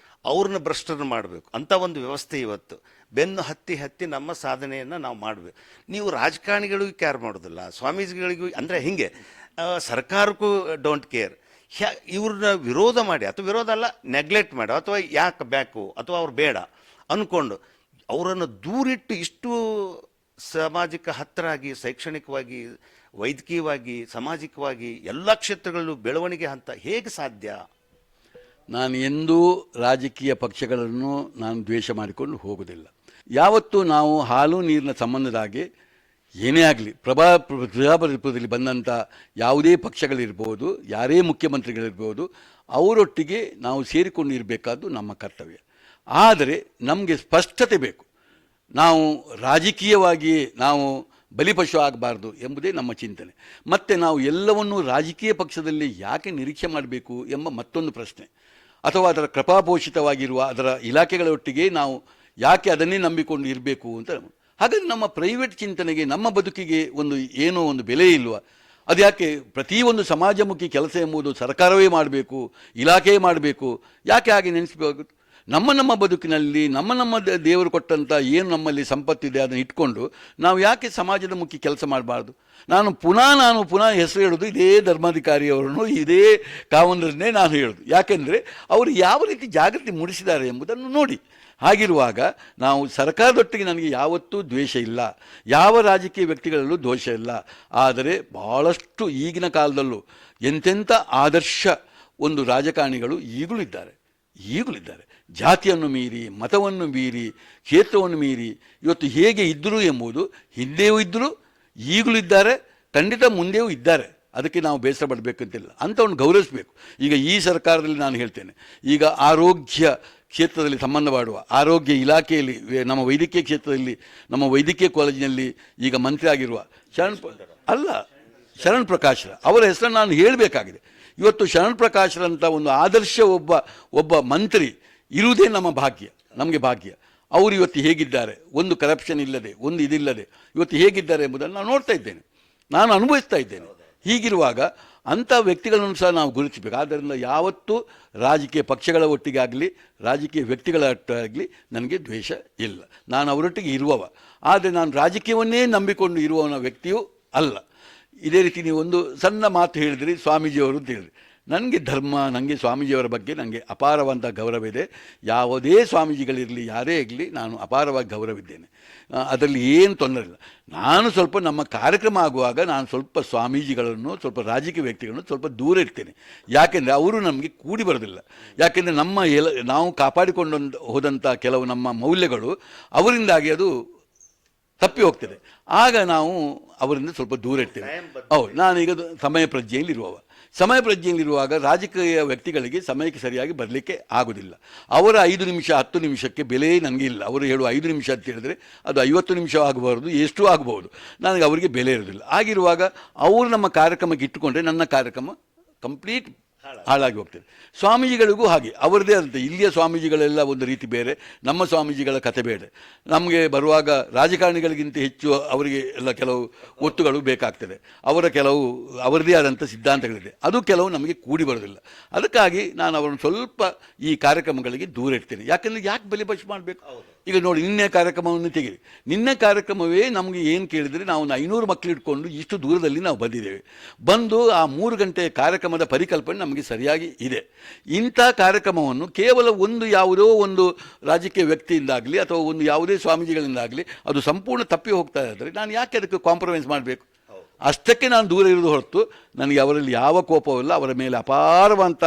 S2: ಅವ್ರನ್ನ ಭ್ರಷ್ಟರನ್ನು ಮಾಡಬೇಕು ಅಂಥ ಒಂದು ವ್ಯವಸ್ಥೆ ಇವತ್ತು. ಬೆನ್ನು ಹತ್ತಿ ನಮ್ಮ ಸಾಧನೆಯನ್ನು ನಾವು ಮಾಡಬೇಕು. ನೀವು ರಾಜಕಾರಣಿಗಳಿಗೂ ಕೇರ್ ಮಾಡೋದಿಲ್ಲ, ಸ್ವಾಮೀಜಿಗಳಿಗೂ, ಅಂದರೆ ಹೀಗೆ ಸರ್ಕಾರಕ್ಕೂ ಡೋಂಟ್ ಕೇರ್. ಇವ್ರನ್ನ ವಿರೋಧ ಮಾಡಿ, ಅಥವಾ ವಿರೋಧ ಅಲ್ಲ, ನೆಗ್ಲೆಕ್ಟ್ ಮಾಡಿ, ಅಥವಾ ಯಾಕೆ ಬೇಕು ಅಥವಾ ಅವ್ರು ಬೇಡ ಅಂದ್ಕೊಂಡು ಅವರನ್ನು ದೂರಿಟ್ಟು ಇಷ್ಟು ಸಾಮಾಜಿಕ ಹತ್ತಿರ ಆಗಿ, ಶೈಕ್ಷಣಿಕವಾಗಿ, ವೈದ್ಯಕೀಯವಾಗಿ, ಸಾಮಾಜಿಕವಾಗಿ ಎಲ್ಲ ಕ್ಷೇತ್ರಗಳಲ್ಲೂ ಬೆಳವಣಿಗೆ ಹಂತ ಹೇಗೆ ಸಾಧ್ಯ?
S3: ನಾನು ಎಂದೂ ರಾಜಕೀಯ ಪಕ್ಷಗಳನ್ನು ನಾನು ದ್ವೇಷ ಮಾಡಿಕೊಂಡು ಹೋಗುವುದಿಲ್ಲ. ಯಾವತ್ತೂ ನಾವು ಹಾಲು ನೀರಿನ ಸಂಬಂಧದಾಗೆ ಏನೇ ಆಗಲಿ ಪ್ರಜಾಪ್ರಭುತ್ವದಲ್ಲಿ ಬಂದಂಥ ಯಾವುದೇ ಪಕ್ಷಗಳಿರ್ಬೋದು, ಯಾರೇ ಮುಖ್ಯಮಂತ್ರಿಗಳಿರ್ಬೋದು, ಅವರೊಟ್ಟಿಗೆ ನಾವು ಸೇರಿಕೊಂಡು ಇರಬೇಕಾದ್ದು ನಮ್ಮ ಕರ್ತವ್ಯ. ಆದರೆ ನಮಗೆ ಸ್ಪಷ್ಟತೆ ಬೇಕು. ನಾವು ರಾಜಕೀಯವಾಗಿ ನಾವು ಬಲಿಪಶು ಆಗಬಾರ್ದು ಎಂಬುದೇ ನಮ್ಮ ಚಿಂತನೆ. ಮತ್ತು ನಾವು ಎಲ್ಲವನ್ನೂ ರಾಜಕೀಯ ಪಕ್ಷದಲ್ಲಿ ಯಾಕೆ ನಿರೀಕ್ಷೆ ಮಾಡಬೇಕು ಎಂಬ ಮತ್ತೊಂದು ಪ್ರಶ್ನೆ, ಅಥವಾ ಅದರ ಕೃಪಾಪೋಷಿತವಾಗಿರುವ ಅದರ ಇಲಾಖೆಗಳೊಟ್ಟಿಗೆ ನಾವು ಯಾಕೆ ಅದನ್ನೇ ನಂಬಿಕೊಂಡು ಇರಬೇಕು ಅಂತ. ಹಾಗಾದರೆ ನಮ್ಮ ಪ್ರೈವೇಟ್ ಚಿಂತನೆಗೆ, ನಮ್ಮ ಬದುಕಿಗೆ ಏನೋ ಒಂದು ಬೆಲೆ ಇಲ್ವಾ? ಅದು ಯಾಕೆ ಪ್ರತಿಯೊಂದು ಸಮಾಜಮುಖಿ ಕೆಲಸ ಎಂಬುದು ಸರ್ಕಾರವೇ ಮಾಡಬೇಕು, ಇಲಾಖೆಯೇ ಮಾಡಬೇಕು? ಯಾಕೆ ಹಾಗೆ ನೆನೆಸಬೇಕು? ನಮ್ಮ ಬದುಕಿನಲ್ಲಿ ನಮ್ಮ ದೇವರು ಕೊಟ್ಟಂಥ ಏನು ನಮ್ಮಲ್ಲಿ ಸಂಪತ್ತಿದೆ ಅದನ್ನು ಇಟ್ಕೊಂಡು ನಾವು ಯಾಕೆ ಸಮಾಜದ ಮುಖಿ ಕೆಲಸ ಮಾಡಬಾರ್ದು? ನಾನು ಪುನಃ ಹೆಸರು ಹೇಳೋದು ಇದೇ ಧರ್ಮಾಧಿಕಾರಿಯವರನ್ನು, ಇದೇ ಕಾವಂದ್ರನ್ನೇ ನಾನು ಹೇಳೋದು. ಯಾಕೆಂದರೆ ಅವರು ಯಾವ ರೀತಿ ಜಾಗೃತಿ ಮೂಡಿಸಿದ್ದಾರೆ ಎಂಬುದನ್ನು ನೋಡಿ. ಹಾಗಿರುವಾಗ ನಾವು ಸರ್ಕಾರದೊಟ್ಟಿಗೆ ನನಗೆ ಯಾವತ್ತೂ ದ್ವೇಷ ಇಲ್ಲ, ಯಾವ ರಾಜಕೀಯ ವ್ಯಕ್ತಿಗಳಲ್ಲೂ ದೋಷ ಇಲ್ಲ. ಆದರೆ ಭಾಳಷ್ಟು ಈಗಿನ ಕಾಲದಲ್ಲೂ ಎಂತೆಂಥ ಆದರ್ಶ ಒಂದು ರಾಜಕಾರಣಿಗಳು ಈಗಲೂ ಇದ್ದಾರೆ. ಜಾತಿಯನ್ನು ಮೀರಿ, ಮತವನ್ನು ಮೀರಿ, ಕ್ಷೇತ್ರವನ್ನು ಮೀರಿ ಇವತ್ತು ಹೇಗೆ ಇದ್ದರು ಎಂಬುದು ಹಿಂದೆಯೂ ಇದ್ದರು, ಈಗಲೂ ಇದ್ದಾರೆ, ಖಂಡಿತ ಮುಂದೆಯೂ ಇದ್ದಾರೆ. ಅದಕ್ಕೆ ನಾವು ಬೇಸರ ಪಡಬೇಕಂತಿಲ್ಲ, ಅಂಥವನ್ನು ಗೌರವಿಸಬೇಕು. ಈಗ ಈ ಸರ್ಕಾರದಲ್ಲಿ ನಾನು ಹೇಳ್ತೇನೆ, ಈಗ ಆರೋಗ್ಯ ಕ್ಷೇತ್ರದಲ್ಲಿ ಸಂಬಂಧ ಮಾಡುವ ಆರೋಗ್ಯ ಇಲಾಖೆಯಲ್ಲಿ, ನಮ್ಮ ವೈದ್ಯಕೀಯ ಕ್ಷೇತ್ರದಲ್ಲಿ, ನಮ್ಮ ವೈದ್ಯಕೀಯ ಕಾಲೇಜಿನಲ್ಲಿ ಈಗ ಮಂತ್ರಿ ಆಗಿರುವ ಶರಣ್ ಪ್ರಕಾಶ್ ಅವರ ಹೆಸರನ್ನು ನಾನು ಹೇಳಬೇಕಾಗಿದೆ. ಇವತ್ತು ಶರಣ್ ಪ್ರಕಾಶ್ರಂಥ ಒಂದು ಆದರ್ಶ ಒಬ್ಬ ಮಂತ್ರಿ ಇರುವುದೇ ನಮಗೆ ಭಾಗ್ಯ. ಅವರು ಇವತ್ತು ಹೇಗಿದ್ದಾರೆ, ಒಂದು ಕರಪ್ಷನ್ ಇಲ್ಲದೆ, ಒಂದು ಇದಿಲ್ಲದೆ ಇವತ್ತು ಹೇಗಿದ್ದಾರೆ ಎಂಬುದನ್ನು ನಾನು ನೋಡ್ತಾ ಇದ್ದೇನೆ, ನಾನು ಅನುಭವಿಸ್ತಾ ಇದ್ದೇನೆ. ಹೀಗಿರುವಾಗ ಅಂಥ ವ್ಯಕ್ತಿಗಳನ್ನು ಸಹ ನಾವು ಗುರುತಿಸಬೇಕು. ಆದ್ದರಿಂದ ಯಾವತ್ತೂ ರಾಜಕೀಯ ಪಕ್ಷಗಳ ಒಟ್ಟಿಗೆ ಆಗಲಿ ರಾಜಕೀಯ ವ್ಯಕ್ತಿಗಳ ಒಟ್ಟಾಗಲಿ ನನಗೆ ದ್ವೇಷ ಇಲ್ಲ. ನಾನು ಅವರೊಟ್ಟಿಗೆ ಇರುವವ, ಆದರೆ ನಾನು ರಾಜಕೀಯವನ್ನೇ ನಂಬಿಕೊಂಡು ಇರುವವನ ವ್ಯಕ್ತಿಯೂ ಅಲ್ಲ. ಇದೇ ರೀತಿ ನೀವು ಒಂದು ಸಣ್ಣ ಮಾತು ಹೇಳಿದ್ರಿ, ಸ್ವಾಮೀಜಿಯವರು ಅಂತ ಹೇಳಿದ್ರಿ. ನನಗೆ ಧರ್ಮ, ನನಗೆ ಸ್ವಾಮೀಜಿಯವರ ಬಗ್ಗೆ ನನಗೆ ಅಪಾರವಾದ ಗೌರವ ಇದೆ. ಯಾವುದೇ ಸ್ವಾಮೀಜಿಗಳಿರಲಿ, ಯಾರೇ ಆಗಲಿ, ನಾನು ಅಪಾರವಾಗಿ ಗೌರವಿದ್ದೇನೆ. ಅದರಲ್ಲಿ ಏನು ತೊಂದರೆ ಇಲ್ಲ. ನಾನು ಸ್ವಲ್ಪ ನಮ್ಮ ಕಾರ್ಯಕ್ರಮ ಆಗುವಾಗ ನಾನು ಸ್ವಲ್ಪ ಸ್ವಾಮೀಜಿಗಳನ್ನು, ಸ್ವಲ್ಪ ರಾಜಕೀಯ ವ್ಯಕ್ತಿಗಳನ್ನು ಸ್ವಲ್ಪ ದೂರ ಇಡ್ತೇನೆ. ಯಾಕೆಂದರೆ ಅವರು ನಮಗೆ ಕೂಡಿ ಬರೋದಿಲ್ಲ. ಯಾಕೆಂದರೆ ನಾವು ಕಾಪಾಡಿಕೊಂಡು ಹೋದಂಥ ಕೆಲವು ನಮ್ಮ ಮೌಲ್ಯಗಳು ಅವರಿಂದಾಗಿ ಅದು ತಪ್ಪಿ ಹೋಗ್ತದೆ. ಆಗ ನಾವು ಅವರಿಂದ ಸ್ವಲ್ಪ ದೂರ ಇಡ್ತೇವೆ. ಹೌದು, ನಾನೀಗ ಸಮಯ ಪ್ರಜ್ಞೆಯಲ್ಲಿರುವಾಗ ರಾಜಕೀಯ ವ್ಯಕ್ತಿಗಳಿಗೆ ಸಮಯಕ್ಕೆ ಸರಿಯಾಗಿ ಬರಲಿಕ್ಕೆ ಆಗೋದಿಲ್ಲ. ಅವರ 5 ನಿಮಿಷ 10 ನಿಮಿಷಕ್ಕೆ ಬೆಲೆ ನನಗೆ ಇಲ್ಲ. ಅವರು ಹೇಳುವ 5 ನಿಮಿಷ ಅಂತ ಹೇಳಿದರೆ ಅದು 50 ನಿಮಿಷ ಆಗಬಾರ್ದು, ಎಷ್ಟು ಆಗಬಹುದು. ನನಗೆ ಅವರಿಗೆ ಬೆಲೆ ಇರೋದಿಲ್ಲ. ಆಗಿರುವಾಗ ಅವರು ನಮ್ಮ ಕಾರ್ಯಕ್ರಮಕ್ಕೆ ಇಟ್ಟುಕೊಂಡ್ರೆ ನನ್ನ ಕಾರ್ಯಕ್ರಮ ಕಂಪ್ಲೀಟ್ ಹಾಳಾಗಿ ಹೋಗ್ತದೆ. ಸ್ವಾಮೀಜಿಗಳಿಗೂ ಹಾಗೆ ಅವರದೇ ಆದಂತೆ. ಇಲ್ಲಿಯ ಸ್ವಾಮೀಜಿಗಳೆಲ್ಲ ಒಂದು ರೀತಿ ಬೇರೆ, ನಮ್ಮ ಸ್ವಾಮೀಜಿಗಳ ಕತೆ ಬೇರೆ. ನಮಗೆ ಬರುವಾಗ ರಾಜಕಾರಣಿಗಳಿಗಿಂತ ಹೆಚ್ಚು ಅವರಿಗೆ ಎಲ್ಲ ಕೆಲವು ಒತ್ತುಗಳು ಬೇಕಾಗ್ತದೆ. ಅವರದೇ ಆದಂಥ ಸಿದ್ಧಾಂತಗಳಿದೆ, ಅದು ಕೆಲವು ನಮಗೆ ಕೂಡಿ ಬರೋದಿಲ್ಲ. ಅದಕ್ಕಾಗಿ ನಾನು ಅವರನ್ನು ಸ್ವಲ್ಪ ಈ ಕಾರ್ಯಕ್ರಮಗಳಿಗೆ ದೂರ ಇಡ್ತೇನೆ. ಯಾಕೆಂದರೆ ಯಾಕೆ ಬಲಿಪಶು ಮಾಡಬೇಕು? ಈಗ ನೋಡಿ, ನಿನ್ನೆ ಕಾರ್ಯಕ್ರಮವನ್ನು ತೆಗೆದು, ನಿನ್ನೆ ಕಾರ್ಯಕ್ರಮವೇ ನಮಗೆ ಏನು ಕೇಳಿದರೆ, ನಾವು 500 ಮಕ್ಕಳು ಇಟ್ಕೊಂಡು ಇಷ್ಟು ದೂರದಲ್ಲಿ ನಾವು ಬಂದಿದ್ದೇವೆ. ಬಂದು ಆ 3 ಗಂಟೆ ಕಾರ್ಯಕ್ರಮದ ಪರಿಕಲ್ಪನೆ ನಮಗೆ ಸರಿಯಾಗಿ ಇದೆ. ಇಂಥ ಕಾರ್ಯಕ್ರಮವನ್ನು ಕೇವಲ ಯಾವುದೋ ಒಂದು ರಾಜಕೀಯ ವ್ಯಕ್ತಿಯಿಂದಾಗಲಿ ಅಥವಾ ಯಾವುದೇ ಸ್ವಾಮೀಜಿಗಳಿಂದಾಗಲಿ ಅದು ಸಂಪೂರ್ಣ ತಪ್ಪಿ ಹೋಗ್ತಾ ಇದ್ದರೆ ನಾನು ಯಾಕೆ ಅದಕ್ಕೆ ಕಾಂಪ್ರಮೈಸ್ ಮಾಡಬೇಕು? ಅಷ್ಟಕ್ಕೆ ನಾನು ದೂರ ಇರೋದು ಹೊರತು ನನಗೆ ಅವರಲ್ಲಿ ಯಾವ ಕೋಪವಿಲ್ಲ. ಅವರ ಮೇಲೆ ಅಪಾರವಂಥ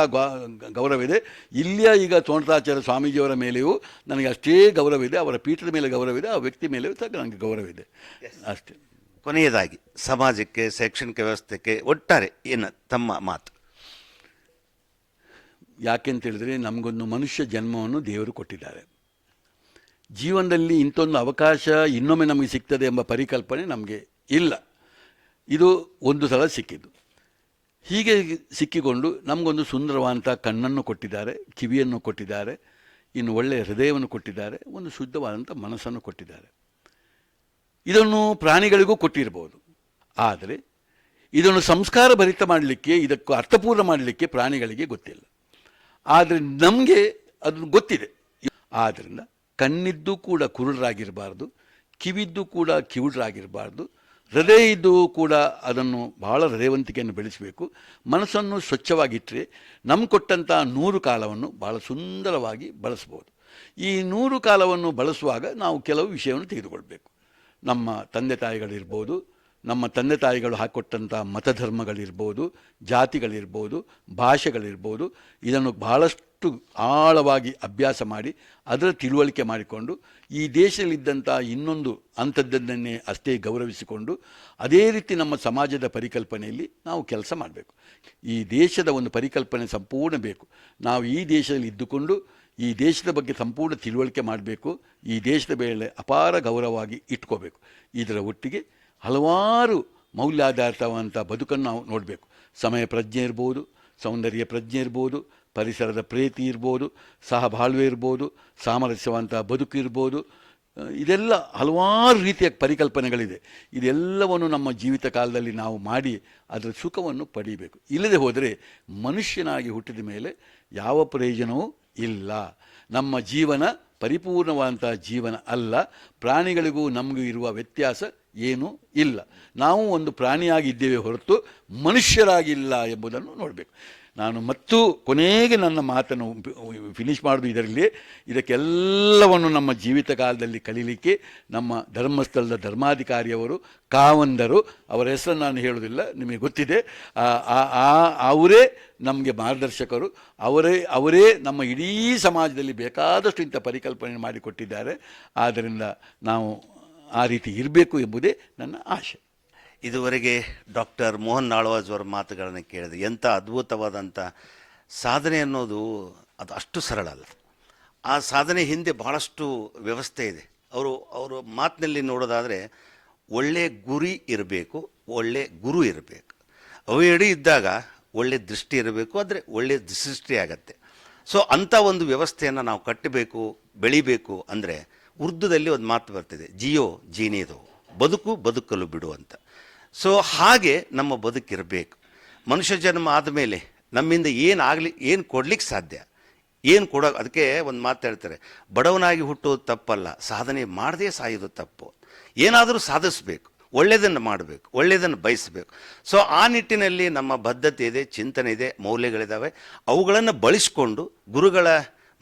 S3: ಗೌರವವಿದೆ. ಇಲ್ಲಿಯ ಈಗ ತೋಂಟದಾಚಾರ್ಯ ಸ್ವಾಮೀಜಿಯವರ ಮೇಲೆಯೂ ನನಗೆ ಅಷ್ಟೇ ಗೌರವವಿದೆ. ಅವರ ಪೀಠದ ಮೇಲೆ ಗೌರವವಿದೆ, ಆ ವ್ಯಕ್ತಿ ಮೇಲೆಯೂ ಸಹ ನನಗೆ ಗೌರವವಿದೆ. ಅಷ್ಟೇ.
S2: ಕೊನೆಯದಾಗಿ ಸಮಾಜಕ್ಕೆ, ಶೈಕ್ಷಣಿಕ ವ್ಯವಸ್ಥೆಗೆ ಒಟ್ಟಾರೆ ಏನು ತಮ್ಮ ಮಾತು?
S3: ಯಾಕೆಂತ ಹೇಳಿದರೆ, ನಮಗೊಂದು ಮನುಷ್ಯ ಜನ್ಮವನ್ನು ದೇವರು ಕೊಟ್ಟಿದ್ದಾರೆ. ಜೀವನದಲ್ಲಿ ಇಂಥೊಂದು ಅವಕಾಶ ಇನ್ನೊಮ್ಮೆ ನಮಗೆ ಸಿಗ್ತದೆ ಎಂಬ ಪರಿಕಲ್ಪನೆ ನಮಗೆ ಇಲ್ಲ. ಇದು ಒಂದು ಸಲ ಸಿಕ್ಕಿದ್ದು. ಹೀಗೆ ಸಿಕ್ಕಿಕೊಂಡು ನಮಗೊಂದು ಸುಂದರವಾದಂಥ ಕಣ್ಣನ್ನು ಕೊಟ್ಟಿದ್ದಾರೆ, ಕಿವಿಯನ್ನು ಕೊಟ್ಟಿದ್ದಾರೆ, ಇನ್ನು ಒಳ್ಳೆಯ ಹೃದಯವನ್ನು ಕೊಟ್ಟಿದ್ದಾರೆ, ಒಂದು ಶುದ್ಧವಾದಂಥ ಮನಸ್ಸನ್ನು ಕೊಟ್ಟಿದ್ದಾರೆ. ಇದನ್ನು ಪ್ರಾಣಿಗಳಿಗೂ ಕೊಟ್ಟಿರ್ಬೋದು. ಆದರೆ ಇದನ್ನು ಸಂಸ್ಕಾರ ಭರಿತ ಮಾಡಲಿಕ್ಕೆ, ಇದಕ್ಕೂ ಅರ್ಥಪೂರ್ಣ ಮಾಡಲಿಕ್ಕೆ ಪ್ರಾಣಿಗಳಿಗೆ ಗೊತ್ತಿಲ್ಲ. ಆದರೆ ನಮಗೆ ಅದನ್ನು ಗೊತ್ತಿದೆ. ಆದ್ದರಿಂದ ಕಣ್ಣಿದ್ದು ಕೂಡ ಕುರುಡರಾಗಿರಬಾರ್ದು, ಕಿವಿದ್ದು ಕೂಡ ಕಿವುಡರಾಗಿರಬಾರ್ದು, ಹೃದಯ ಇದ್ದು ಕೂಡ ಅದನ್ನು ಬಹಳ ಹೃದಯವಂತಿಕೆಯನ್ನು ಬೆಳೆಸಬೇಕು. ಮನಸ್ಸನ್ನು ಸ್ವಚ್ಛವಾಗಿಟ್ಟರೆ ನಮ್ಗೆ ಕೊಟ್ಟಂಥ 100 ಕಾಲವನ್ನು ಭಾಳ ಸುಂದರವಾಗಿ ಬಳಸ್ಬೋದು. ಈ 100 ಕಾಲವನ್ನು ಬಳಸುವಾಗ ನಾವು ಕೆಲವು ವಿಷಯವನ್ನು ತೆಗೆದುಕೊಳ್ಬೇಕು. ನಮ್ಮ ತಂದೆ ತಾಯಿಗಳಿರ್ಬೋದು, ನಮ್ಮ ತಂದೆ ತಾಯಿಗಳು ಹಾಕಿಕೊಟ್ಟಂಥ ಮತಧರ್ಮಗಳಿರ್ಬೋದು, ಜಾತಿಗಳಿರ್ಬೋದು, ಭಾಷೆಗಳಿರ್ಬೋದು, ಇದನ್ನು ಬಹಳಷ್ಟು ಆಳವಾಗಿ ಅಭ್ಯಾಸ ಮಾಡಿ ಅದರ ತಿಳುವಳಿಕೆ ಮಾಡಿಕೊಂಡು ಈ ದೇಶದಲ್ಲಿದ್ದಂಥ ಇನ್ನೊಂದು ಅಂಥದ್ದನ್ನೇ ಅಷ್ಟೇ ಗೌರವಿಸಿಕೊಂಡು ಅದೇ ರೀತಿ ನಮ್ಮ ಸಮಾಜದ ಪರಿಕಲ್ಪನೆಯಲ್ಲಿ ನಾವು ಕೆಲಸ ಮಾಡಬೇಕು. ಈ ದೇಶದ ಒಂದು ಪರಿಕಲ್ಪನೆ ಸಂಪೂರ್ಣ ಬೇಕು. ನಾವು ಈ ದೇಶದಲ್ಲಿ ಇದ್ದುಕೊಂಡು ಈ ದೇಶದ ಬಗ್ಗೆ ಸಂಪೂರ್ಣ ತಿಳುವಳಿಕೆ ಮಾಡಬೇಕು. ಈ ದೇಶದ ಮೇಲೆ ಅಪಾರ ಗೌರವವಾಗಿ ಇಟ್ಕೋಬೇಕು. ಇದರ ಒಟ್ಟಿಗೆ ಹಲವಾರು ಮೌಲ್ಯಾಧಾರಿತವಂಥ ಬದುಕನ್ನು ನಾವು ನೋಡಬೇಕು. ಸಮಯ ಪ್ರಜ್ಞೆ ಇರ್ಬೋದು, ಸೌಂದರ್ಯ ಪ್ರಜ್ಞೆ ಇರ್ಬೋದು, ಪರಿಸರದ ಪ್ರೀತಿ ಇರ್ಬೋದು, ಸಹಬಾಳ್ವೆ ಇರ್ಬೋದು, ಸಾಮರಸ್ಯವಂತ ಬದುಕು ಇರ್ಬೋದು. ಇದೆಲ್ಲ ಹಲವಾರು ರೀತಿಯ ಪರಿಕಲ್ಪನೆಗಳಿದೆ. ಇದೆಲ್ಲವನ್ನು ನಮ್ಮ ಜೀವಿತ ಕಾಲದಲ್ಲಿ ನಾವು ಮಾಡಿ ಅದರ ಸುಖವನ್ನು ಪಡೀಬೇಕು. ಇಲ್ಲದೆ ಹೋದರೆ ಮನುಷ್ಯನಾಗಿ ಹುಟ್ಟಿದ ಮೇಲೆ ಯಾವ ಪ್ರಯೋಜನವೂ ಇಲ್ಲ. ನಮ್ಮ ಜೀವನ ಪರಿಪೂರ್ಣವಾದಂಥ ಜೀವನ ಅಲ್ಲ. ಪ್ರಾಣಿಗಳಿಗೂ ನಮಗೂ ಇರುವ ವ್ಯತ್ಯಾಸ ಏನೂ ಇಲ್ಲ. ನಾವು ಒಂದು ಪ್ರಾಣಿಯಾಗಿದ್ದೇವೆ ಹೊರತು ಮನುಷ್ಯರಾಗಿಲ್ಲ ಎಂಬುದನ್ನು ನೋಡಬೇಕು. ನಾನು ಮತ್ತು ಕೊನೆಗೆ ನನ್ನ ಮಾತನ್ನು ಫಿನಿಷ್ ಮಾಡೋದು ಇದರಲ್ಲಿ. ಇದಕ್ಕೆಲ್ಲವನ್ನು ನಮ್ಮ ಜೀವಿತ ಕಾಲದಲ್ಲಿ ಕಲೀಲಿಕ್ಕೆ ನಮ್ಮ ಧರ್ಮಸ್ಥಳದ ಧರ್ಮಾಧಿಕಾರಿಯವರು, ಕಾವಂದರು, ಅವರ ಹೆಸರನ್ನು ನಾನು ಹೇಳೋದಿಲ್ಲ, ನಿಮಗೆ ಗೊತ್ತಿದೆ. ಅವರೇ ನಮಗೆ ಮಾರ್ಗದರ್ಶಕರು. ಅವರೇ ನಮ್ಮ ಇಡೀ ಸಮಾಜದಲ್ಲಿ ಬೇಕಾದಷ್ಟು ಇಂಥ ಪರಿಕಲ್ಪನೆ ಮಾಡಿಕೊಟ್ಟಿದ್ದಾರೆ. ಆದ್ದರಿಂದ ನಾವು ಆ ರೀತಿ ಇರಬೇಕು ಎಂಬುದೇ ನನ್ನ ಆಶೆ.
S2: ಇದುವರೆಗೆ ಡಾಕ್ಟರ್ ಮೋಹನ್ ಆಳ್ವಾಸ್ ಅವರ ಮಾತುಗಳನ್ನು ಕೇಳಿದೆ. ಎಂಥ ಅದ್ಭುತವಾದಂಥ ಸಾಧನೆ ಅನ್ನೋದು ಅದು ಅಷ್ಟು ಸರಳ ಅಲ್ಲ. ಆ ಸಾಧನೆ ಹಿಂದೆ ಬಹಳಷ್ಟು ವ್ಯವಸ್ಥೆ ಇದೆ. ಅವರು ಮಾತಿನಲ್ಲಿ ನೋಡೋದಾದರೆ ಒಳ್ಳೆಯ ಗುರಿ ಇರಬೇಕು, ಒಳ್ಳೆಯ ಗುರು ಇರಬೇಕು. ಅವೆರಡೂ ಇದ್ದಾಗ ಒಳ್ಳೆಯ ದೃಷ್ಟಿ ಇರಬೇಕು, ಆದರೆ ಒಳ್ಳೆಯ ಸೃಷ್ಟಿ ಆಗತ್ತೆ. ಸೊ ಅಂಥ ಒಂದು ವ್ಯವಸ್ಥೆಯನ್ನು ನಾವು ಕಟ್ಟಬೇಕು, ಬೆಳಿಬೇಕು. ಅಂದರೆ ಉರ್ದುದಲ್ಲಿ ಒಂದು ಮಾತು ಬರ್ತಿದೆ, ಜಿಯೋ ಜೀನೇದೋ, ಬದುಕಲು ಬಿಡು ಅಂತ. ಸೊ ಹಾಗೆ ನಮ್ಮ ಬದುಕಿರಬೇಕು. ಮನುಷ್ಯ ಜನ್ಮ ಆದಮೇಲೆ ನಮ್ಮಿಂದ ಏನು ಕೊಡ್ಲಿಕ್ಕೆ ಸಾಧ್ಯ, ಏನು ಕೊಡೋ, ಅದಕ್ಕೆ ಒಂದು ಮಾತು ಹೇಳ್ತಾರೆ, ಬಡವನಾಗಿ ಹುಟ್ಟೋದು ತಪ್ಪಲ್ಲ, ಸಾಧನೆ ಮಾಡದೇ ಸಾಯೋದು ತಪ್ಪು. ಏನಾದರೂ ಸಾಧಿಸಬೇಕು, ಒಳ್ಳೆಯದನ್ನು ಮಾಡಬೇಕು, ಒಳ್ಳೆಯದನ್ನು ಬಯಸಬೇಕು. ಸೊ ಆ ನಿಟ್ಟಿನಲ್ಲಿ ನಮ್ಮ ಬದ್ಧತೆ ಇದೆ, ಚಿಂತನೆ ಇದೆ, ಮೌಲ್ಯಗಳಿದ್ದಾವೆ. ಅವುಗಳನ್ನು ಬಳಸಿಕೊಂಡು ಗುರುಗಳ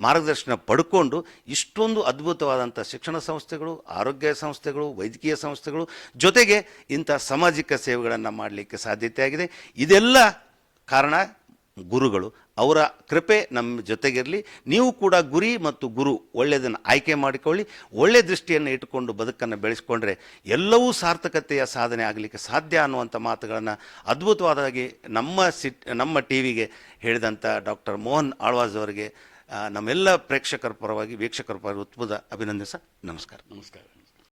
S2: ಮಾರ್ಗದರ್ಶನ ಪಡ್ಕೊಂಡು ಇಷ್ಟೊಂದು ಅದ್ಭುತವಾದಂಥ ಶಿಕ್ಷಣ ಸಂಸ್ಥೆಗಳು, ಆರೋಗ್ಯ ಸಂಸ್ಥೆಗಳು, ವೈದ್ಯಕೀಯ ಸಂಸ್ಥೆಗಳು, ಜೊತೆಗೆ ಇಂಥ ಸಾಮಾಜಿಕ ಸೇವೆಗಳನ್ನು ಮಾಡಲಿಕ್ಕೆ ಸಾಧ್ಯತೆ ಆಗಿದೆ. ಇದೆಲ್ಲ ಕಾರಣ ಗುರುಗಳು. ಅವರ ಕೃಪೆ ನಮ್ಮ ಜೊತೆಗಿರಲಿ. ನೀವು ಕೂಡ ಗುರಿ ಮತ್ತು ಗುರು ಒಳ್ಳೆಯದನ್ನು ಆಯ್ಕೆ ಮಾಡಿಕೊಳ್ಳಿ. ಒಳ್ಳೆಯ ದೃಷ್ಟಿಯನ್ನು ಇಟ್ಟುಕೊಂಡು ಬದುಕನ್ನು ಬೆಳೆಸ್ಕೊಂಡ್ರೆ ಎಲ್ಲವೂ ಸಾಧನೆ ಆಗಲಿಕ್ಕೆ ಸಾಧ್ಯ ಅನ್ನುವಂಥ ಮಾತುಗಳನ್ನು ಅದ್ಭುತವಾದಾಗಿ ನಮ್ಮ ಟಿ ವಿಗೆ ಹೇಳಿದಂಥ ಡಾಕ್ಟರ್ ಮೋಹನ್ ಆಳ್ವಾಸ್ ಅವರಿಗೆ ನಮ್ಮೆಲ್ಲ ಪ್ರೇಕ್ಷಕರ ಪರವಾಗಿ, ವೀಕ್ಷಕರ ಪರವಾಗಿ ಅಭಿನಂದಿಸ ನಮಸ್ಕಾರ.